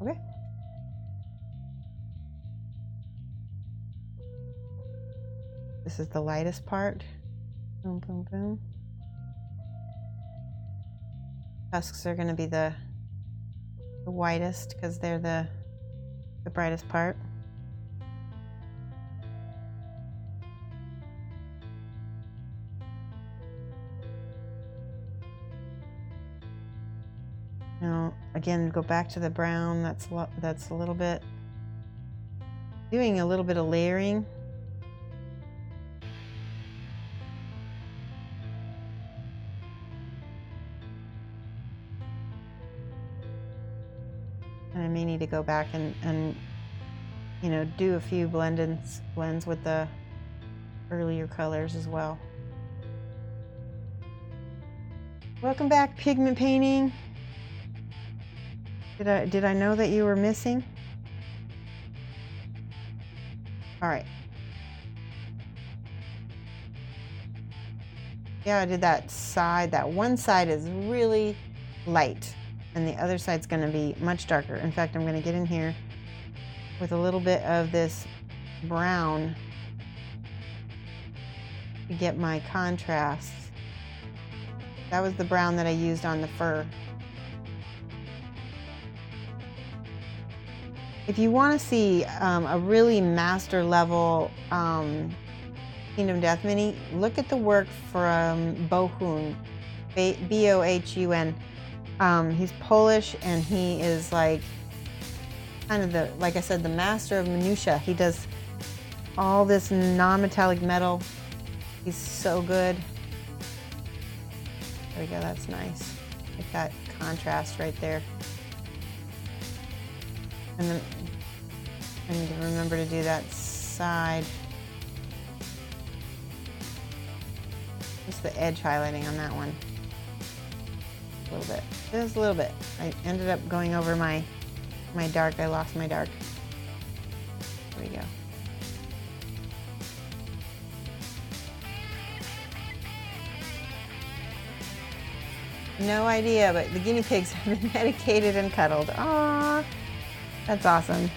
Okay. This is the lightest part. Boom, boom, boom. Tusks are going to be the whitest because they're the brightest part. Now, again, go back to the brown. That's a little bit, doing a little bit of layering. And I may need to go back and you know, do a few blends with the earlier colors as well. Welcome back, pigment painting. Did I know that you were missing? All right. Yeah, I did that side. That one side is really light, and the other side's going to be much darker. In fact, I'm going to get in here with a little bit of this brown to get my contrast. That was the brown that I used on the fur. If you want to see a really master level Kingdom Death Mini, look at the work from Bohun, B-O-H-U-N. He's Polish, and he is like kind of the, like I said, the master of minutia. He does all this non-metallic metal. He's so good. There we go, that's nice. Get that contrast right there. And then I need to remember to do that side. Just the edge highlighting on that one. A little bit, just a little bit. I ended up going over my dark. I lost my dark. There we go. No idea, but the guinea pigs have been medicated and cuddled. Aww, that's awesome.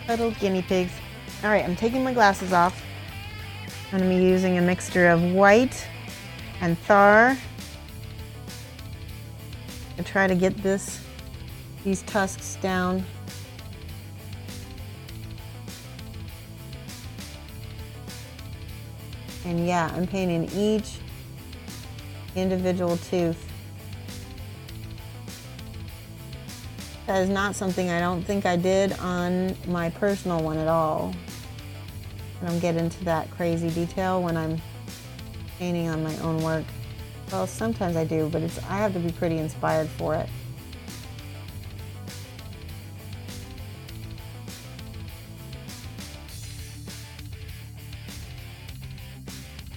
Cuddled guinea pigs. All right, I'm taking my glasses off. I'm going to be using a mixture of white and Thar to try to get these tusks down. And yeah, I'm painting each individual tooth. That is not something I don't think I did on my personal one at all. I don't get into that crazy detail when I'm painting on my own work. Well, sometimes I do, but I have to be pretty inspired for it.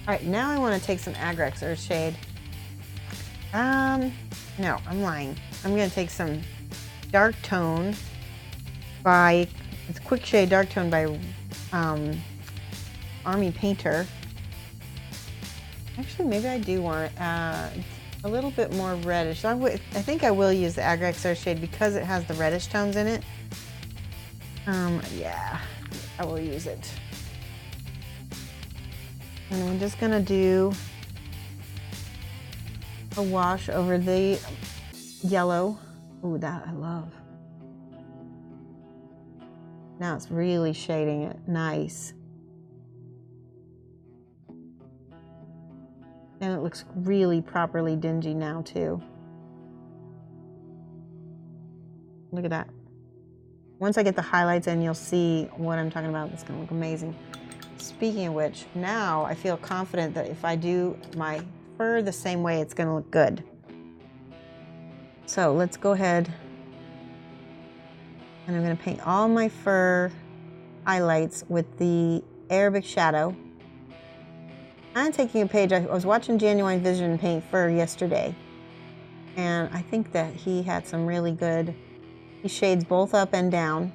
All right, now I want to take some Agrex Earthshade. No, I'm lying. I'm going to take some Dark Tone it's Quick Shade Dark Tone by Army Painter. Actually, maybe I do want a little bit more reddish. I think I will use the Agrex Earthshade because it has the reddish tones in it. Yeah, I will use it. And I'm just gonna do a wash over the yellow. Ooh, that I love. Now it's really shading it nice. And it looks really properly dingy now too. Look at that. Once I get the highlights in, you'll see what I'm talking about. It's gonna look amazing. Speaking of which, now I feel confident that if I do my fur the same way, it's gonna look good. So let's go ahead and I'm gonna paint all my fur highlights with the Arabic Shadow. I'm taking a page. I was watching Genuine Vision paint fur yesterday, and I think that he had some really good, he shades both up and down.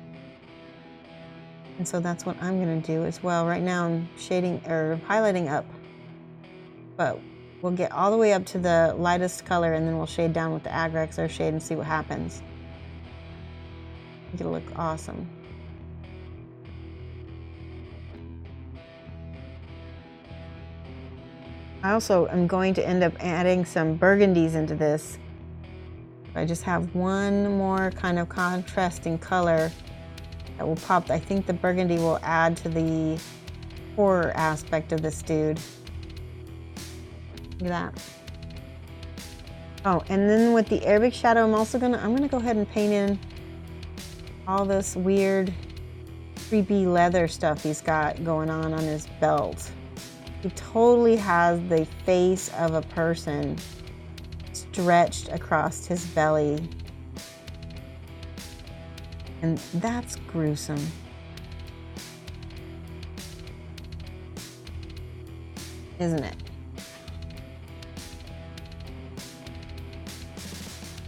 And so that's what I'm gonna do as well. Right now I'm shading or highlighting up, but we'll get all the way up to the lightest color and then we'll shade down with the Agrex Earthshade and see what happens. I think it'll look awesome. I also am going to end up adding some burgundies into this. I just have one more kind of contrasting color that will pop. I think the burgundy will add to the horror aspect of this dude. Look at that. Oh, and then with the Arabic Shadow, I'm gonna go ahead and paint in all this weird, creepy leather stuff he's got going on his belt. He totally has the face of a person stretched across his belly. And that's gruesome. Isn't it?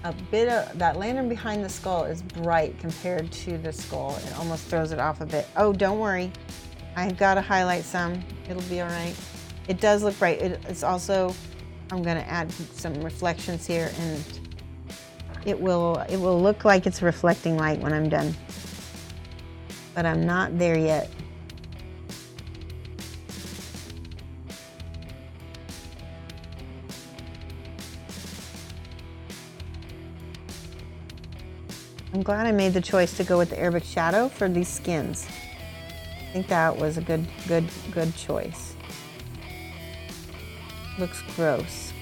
A bit of that lantern behind the skull is bright compared to the skull. It almost throws it off a bit. Oh, don't worry. I've got to highlight some. It'll be all right. It does look bright. It's also, I'm going to add some reflections here, and it will look like it's reflecting light when I'm done. But I'm not there yet. I'm glad I made the choice to go with the Arabic shadow for these skins. I think that was a good choice. Looks gross.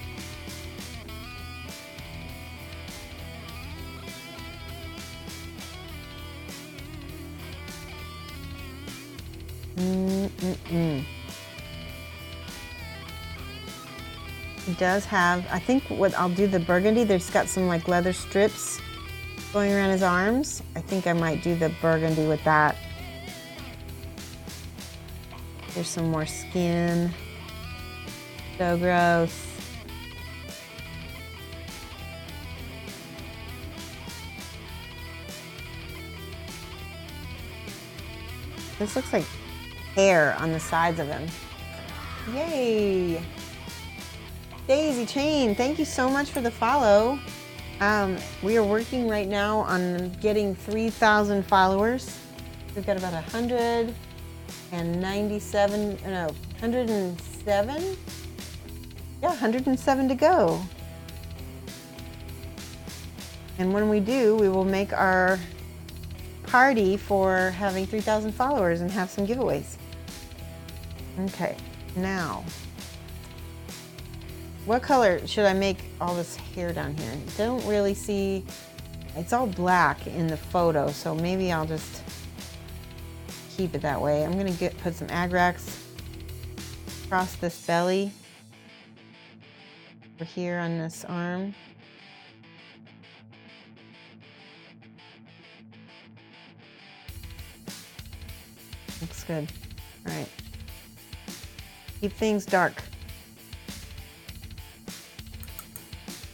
It does have, I think what I'll do, the burgundy, there's got some like leather strips going around his arms. I think I might do the burgundy with that. There's some more skin. So gross. This looks like hair on the sides of him. Yay! Daisy Chain, thank you so much for the follow. We are working right now on getting 3,000 followers. We've got about 197, no, 107? Yeah, 107 to go. And when we do, we will make our party for having 3,000 followers and have some giveaways. Okay, now, what color should I make all this hair down here? I don't really see, it's all black in the photo, so maybe I'll just keep it that way. I'm gonna put some agrax across this belly, over here on this arm. Looks good. All right. Keep things dark.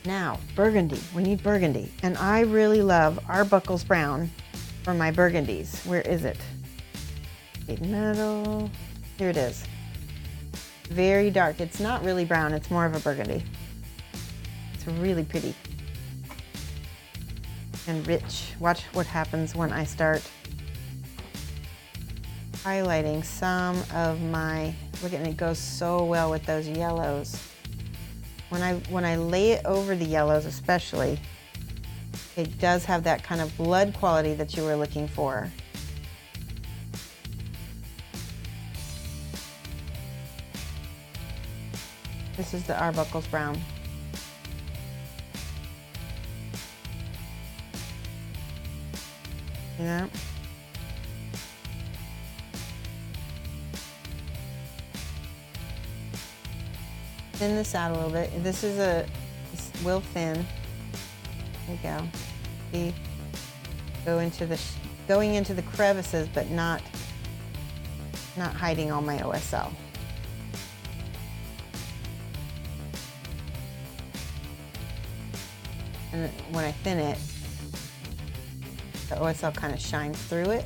Now, burgundy. We need burgundy. And I really love Arbuckle's brown for my burgundies. Where is it? Big metal. Here it is. Very dark. It's not really brown. It's more of a burgundy. It's really pretty. And rich. Watch what happens when I start highlighting some of my, look at it, it goes so well with those yellows. When I lay it over the yellows especially, it does have that kind of blood quality that you were looking for. This is the Arbuckle's brown. See that? Thin this out a little bit. This will thin. There you go. See, going into the crevices, but not hiding all my OSL. And when I thin it, the OSL kind of shines through it.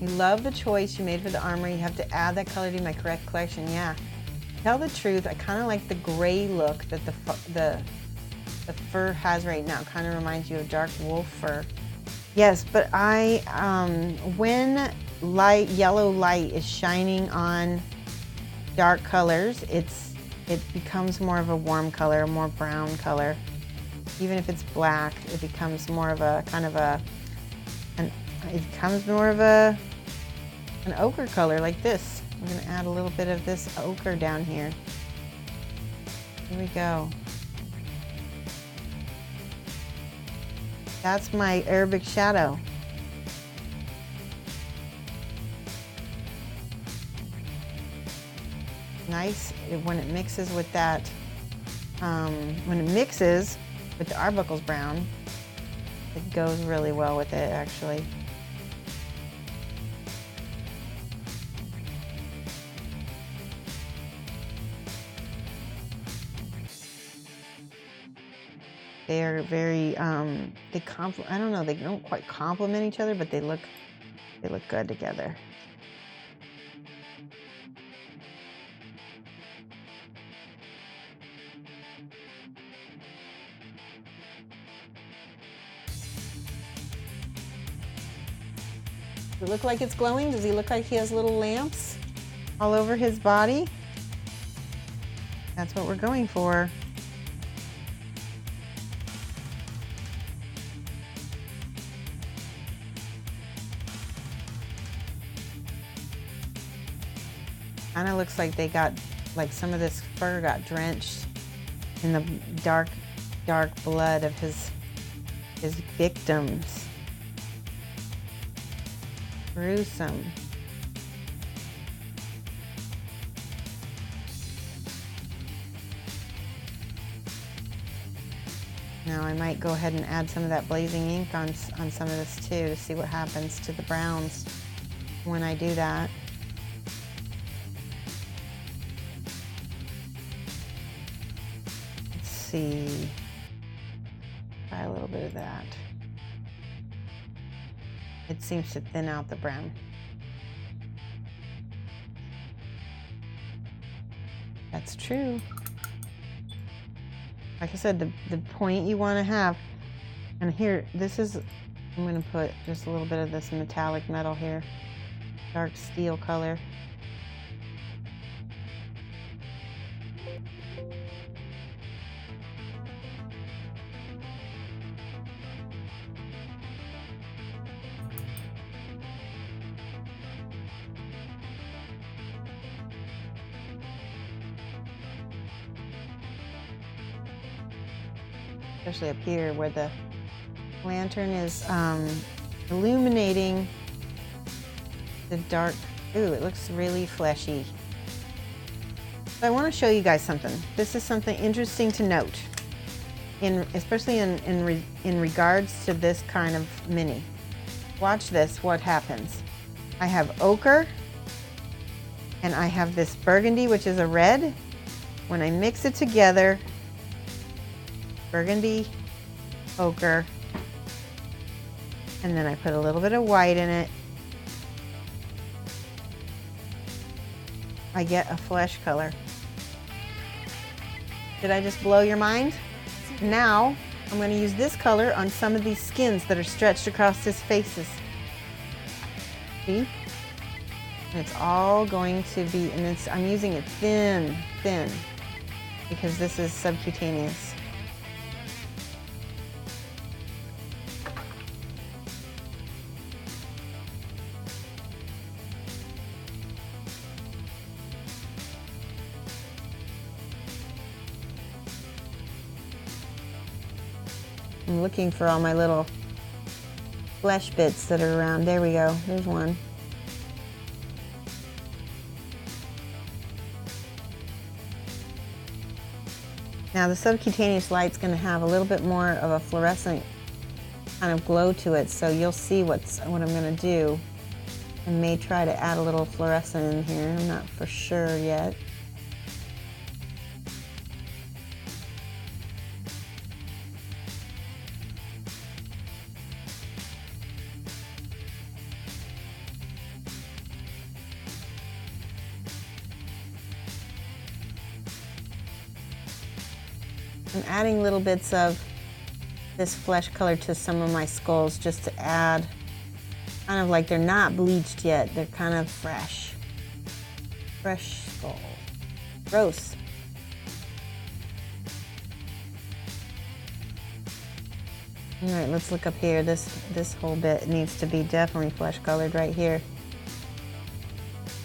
You love the choice you made for the armor. You have to add that color to my correct collection. Yeah. Tell the truth, I kind of like the gray look that the fur has right now. Kind of reminds you of dark wolf fur. Yes, but when yellow light is shining on dark colors, it becomes more of a warm color, more brown color. Even if it's black, it becomes more of a kind of an ochre color like this. I'm going to add a little bit of this ochre down here. Here we go. That's my Arabic shadow. Nice when it mixes with that when it mixes with the Arbuckle's brown, it goes really well with it, actually. They are very, I don't know, they don't quite complement each other, but they look good together. Does it look like it's glowing? Does he look like he has little lamps all over his body? That's what we're going for. Kind of looks like they got, like some of this fur got drenched in the dark blood of his victims. Gruesome. Now I might go ahead and add some of that blazing ink on some of this too, to see what happens to the browns when I do that. Let's see. Try a little bit of that. It seems to thin out the brown. That's true. Like I said, the point you want to have, and here, this is, I'm going to put just a little bit of this metallic metal here, dark steel color. Especially up here where the lantern is illuminating the dark. Ooh, it looks really fleshy. So I want to show you guys something. This is something interesting to note, especially in regards to this kind of mini. Watch this, what happens. I have ochre, and I have this burgundy, which is a red. When I mix it together, burgundy, ochre, and then I put a little bit of white in it, I get a flesh color. Did I just blow your mind? Now I'm going to use this color on some of these skins that are stretched across his faces. See? And it's all going to be, and I'm using it thin, because this is subcutaneous. I'm looking for all my little flesh bits that are around. There we go. There's one. Now the subcutaneous light's going to have a little bit more of a fluorescent kind of glow to it, so you'll see what I'm going to do. I may try to add a little fluorescent in here. I'm not for sure yet. I'm adding little bits of this flesh color to some of my skulls just to add, kind of like they're not bleached yet. They're kind of fresh. Fresh skull. Gross. All right, let's look up here. This whole bit needs to be definitely flesh colored right here.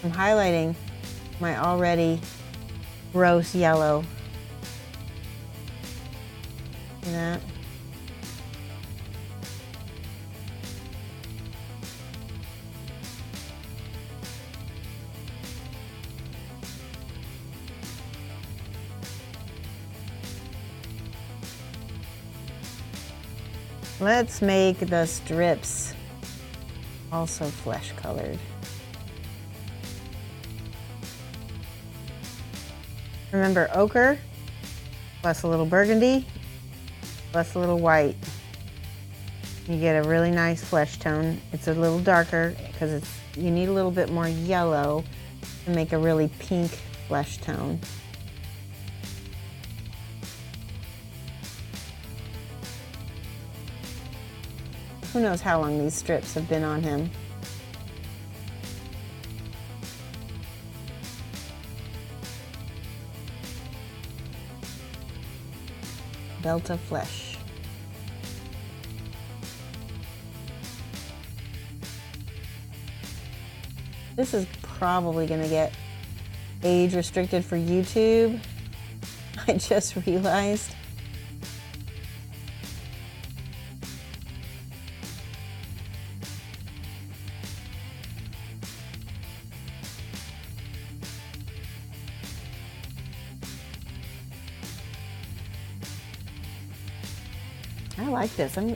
I'm highlighting my already gross yellow. See that? Let's make the strips also flesh colored. Remember, ochre plus a little burgundy plus a little white. You get a really nice flesh tone. It's a little darker because you need a little bit more yellow to make a really pink flesh tone. Who knows how long these strips have been on him. Belt of flesh. This is probably going to get age restricted for YouTube. I just realized. I like this. I'm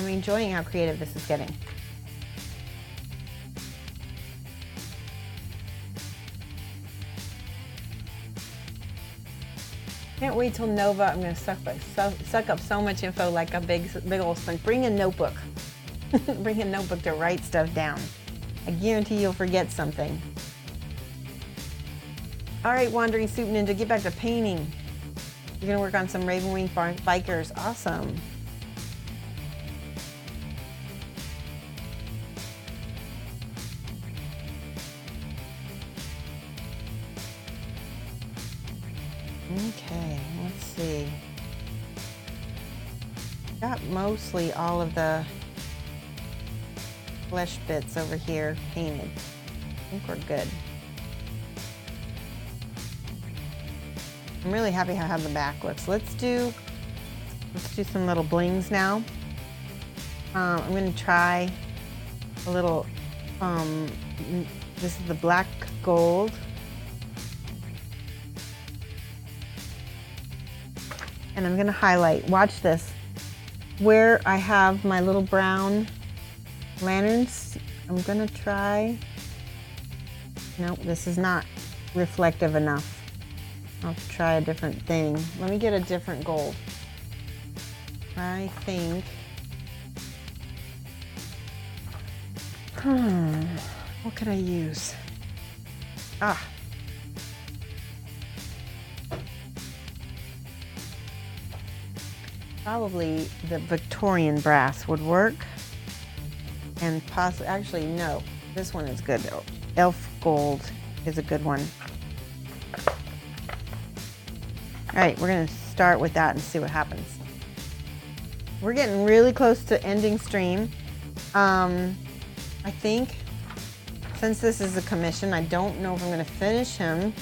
enjoying how creative this is getting. Can't wait till Nova. I'm going to suck up so much info like a big old sponge. Bring a notebook. Bring a notebook to write stuff down. I guarantee you'll forget something. All right, Wandering Soup Ninja, get back to painting. You're going to work on some Ravenwing bikers. Awesome. Okay, let's see. Got mostly all of the flesh bits over here painted. I think we're good. I'm really happy how the back looks. Let's do some little blings now. I'm going to try a little, this is the black gold. And I'm going to highlight, watch this, where I have my little brown lanterns. I'm going to try, no, this is not reflective enough. I'll try a different thing. Let me get a different gold. I think, what could I use? Probably the Victorian brass would work. And possibly, actually no, this one is good. Elf gold is a good one. All right, we're gonna start with that and see what happens. We're getting really close to ending stream. I think since this is a commission, I don't know if I'm gonna finish him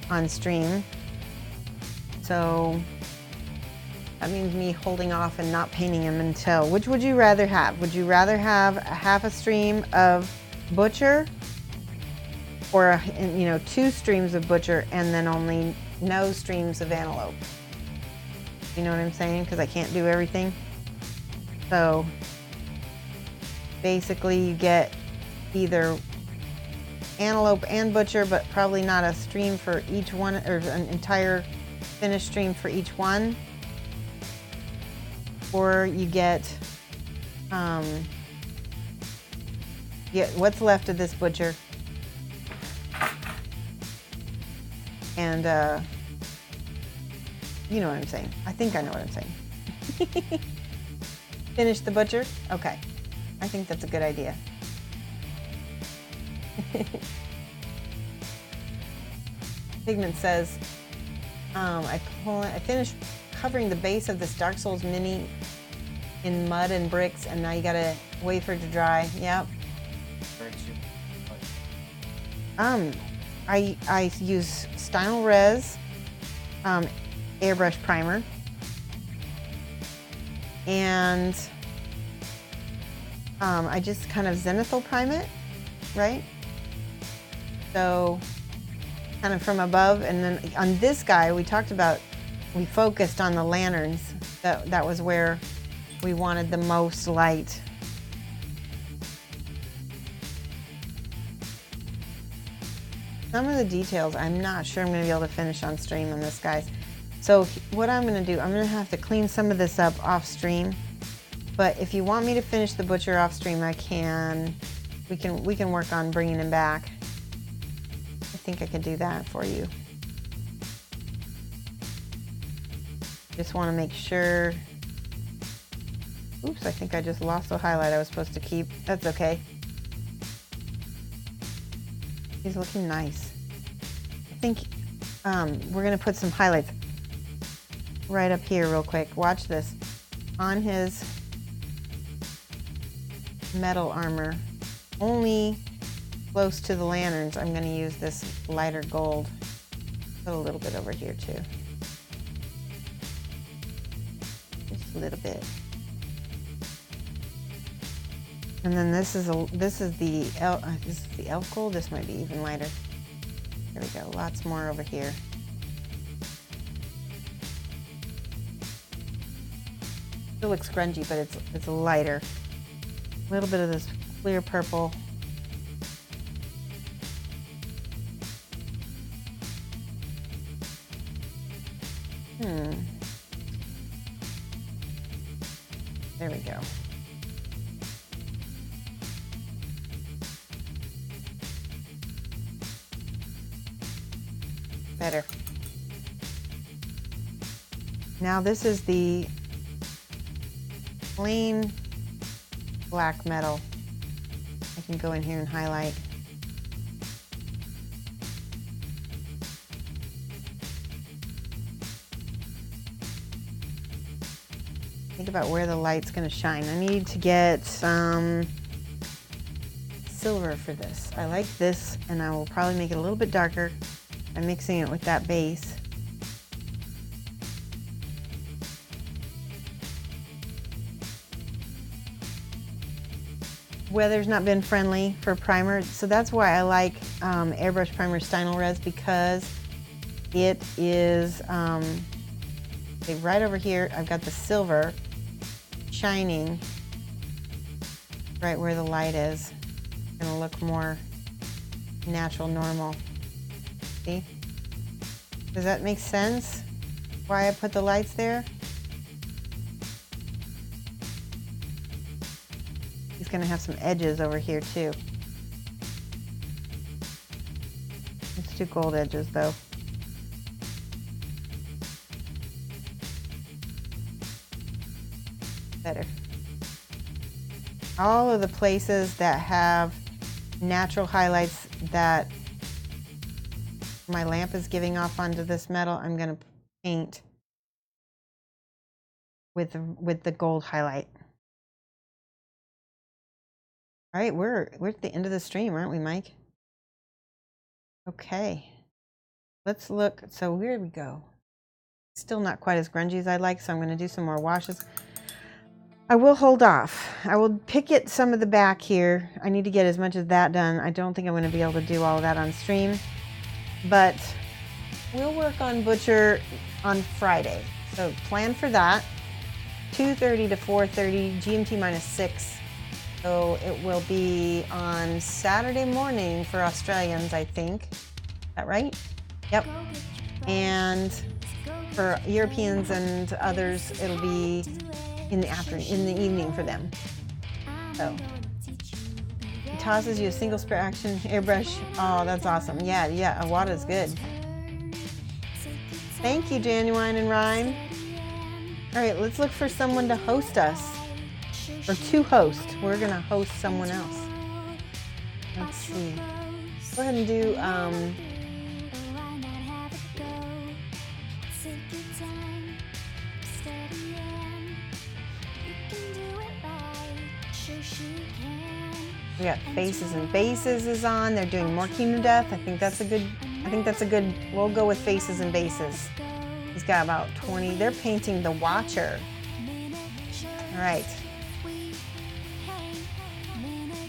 on stream. So that means me holding off and not painting him until, which would you rather have? Would you rather have a half a stream of Butcher or, 2 streams of Butcher and then only no streams of Antelope? You know what I'm saying? Because I can't do everything. So basically you get either Antelope and Butcher, but probably not a stream for each one, or an entire finished stream for each one. Or you get what's left of this Butcher. And you know what I'm saying. I think I know what I'm saying. Finish the Butcher? Okay. I think that's a good idea. Pigment says, I finished covering the base of this Dark Souls mini in mud and bricks, and now you gotta wait for it to dry. Yep. I use Stynal Res airbrush primer, and I just kind of zenithal prime it, right? So kind of from above, and then on this guy we focused on the lanterns. That was where we wanted the most light. Some of the details, I'm not sure I'm going to be able to finish on stream on this, guys. So what I'm going to do, I'm going to have to clean some of this up off stream. But if you want me to finish the butcher off stream, I can. We can work on bringing him back. I think I could do that for you. Just want to make sure. Oops, I think I just lost the highlight I was supposed to keep. That's okay. He's looking nice. I think we're going to put some highlights right up here real quick. Watch this. On his metal armor, only close to the lanterns, I'm going to use this lighter gold. Put a little bit over here too. Just a little bit. And then this is the elf gold. This might be even lighter. There we go. Lots more over here. Still looks grungy, but it's lighter. A little bit of this clear purple. There we go. Better. Now this is the plain black metal. I can go in here and highlight. Think about where the light's going to shine. I need to get some silver for this. I like this, and I will probably make it a little bit darker. I'm mixing it with that base. Weather's not been friendly for primer, so that's why I like Airbrush Primer Stynylrez Res, because it is right over here. I've got the silver shining right where the light is. It's gonna look more natural, normal. See? Does that make sense? Why I put the lights there? He's gonna have some edges over here too. Let's do gold edges though. Better. All of the places that have natural highlights that my lamp is giving off onto this metal, I'm going to paint with the gold highlight. All right, we're at the end of the stream, aren't we, Mike? Okay, let's look. So here we go. Still not quite as grungy as I'd like, so I'm going to do some more washes. I will hold off. I will pick at some of the back here. I need to get as much of that done. I don't think I'm going to be able to do all of that on stream. But we'll work on Butcher on Friday. So plan for that. 2:30 to 4:30, GMT -6. So it will be on Saturday morning for Australians, I think. Is that right? Yep. And for Europeans and others, it'll be in the afternoon, in the evening for them. So he tosses you a single spare action airbrush. Oh, that's awesome. Yeah, Awada is good. Thank you, Genuine and Rhyme. All right, let's look for someone to host us, or to host. We're gonna host someone else. Let's see. Go ahead and do we got Faces and Bases is on. They're doing more Kingdom Death. I think that's a good, we'll go with Faces and Bases. He's got about 20. They're painting the Watcher. All right.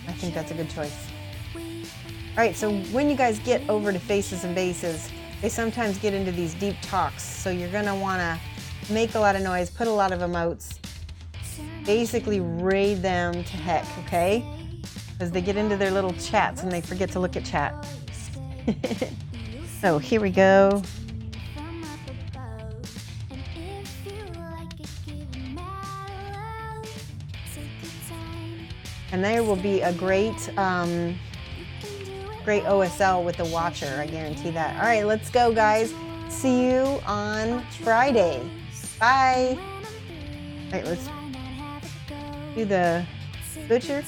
I think that's a good choice. All right, so when you guys get over to Faces and Bases, they sometimes get into these deep talks. So you're gonna wanna make a lot of noise, put a lot of emotes, basically raid them to heck, okay? Because they get into their little chats and they forget to look at chat. So here we go. And there will be a great OSL with the Watcher, I guarantee that. All right, let's go, guys. See you on Friday. Bye. All right, let's do the butcher.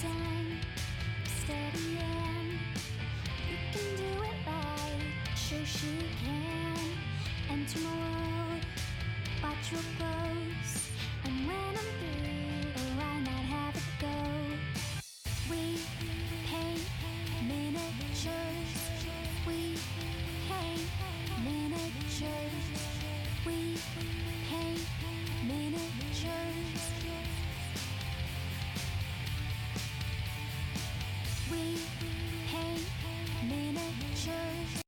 Shoshie can enter my world, watch your clothes, and when I'm through, why not have it go? We paint miniatures, we paint miniatures, we paint miniatures, we paint miniatures.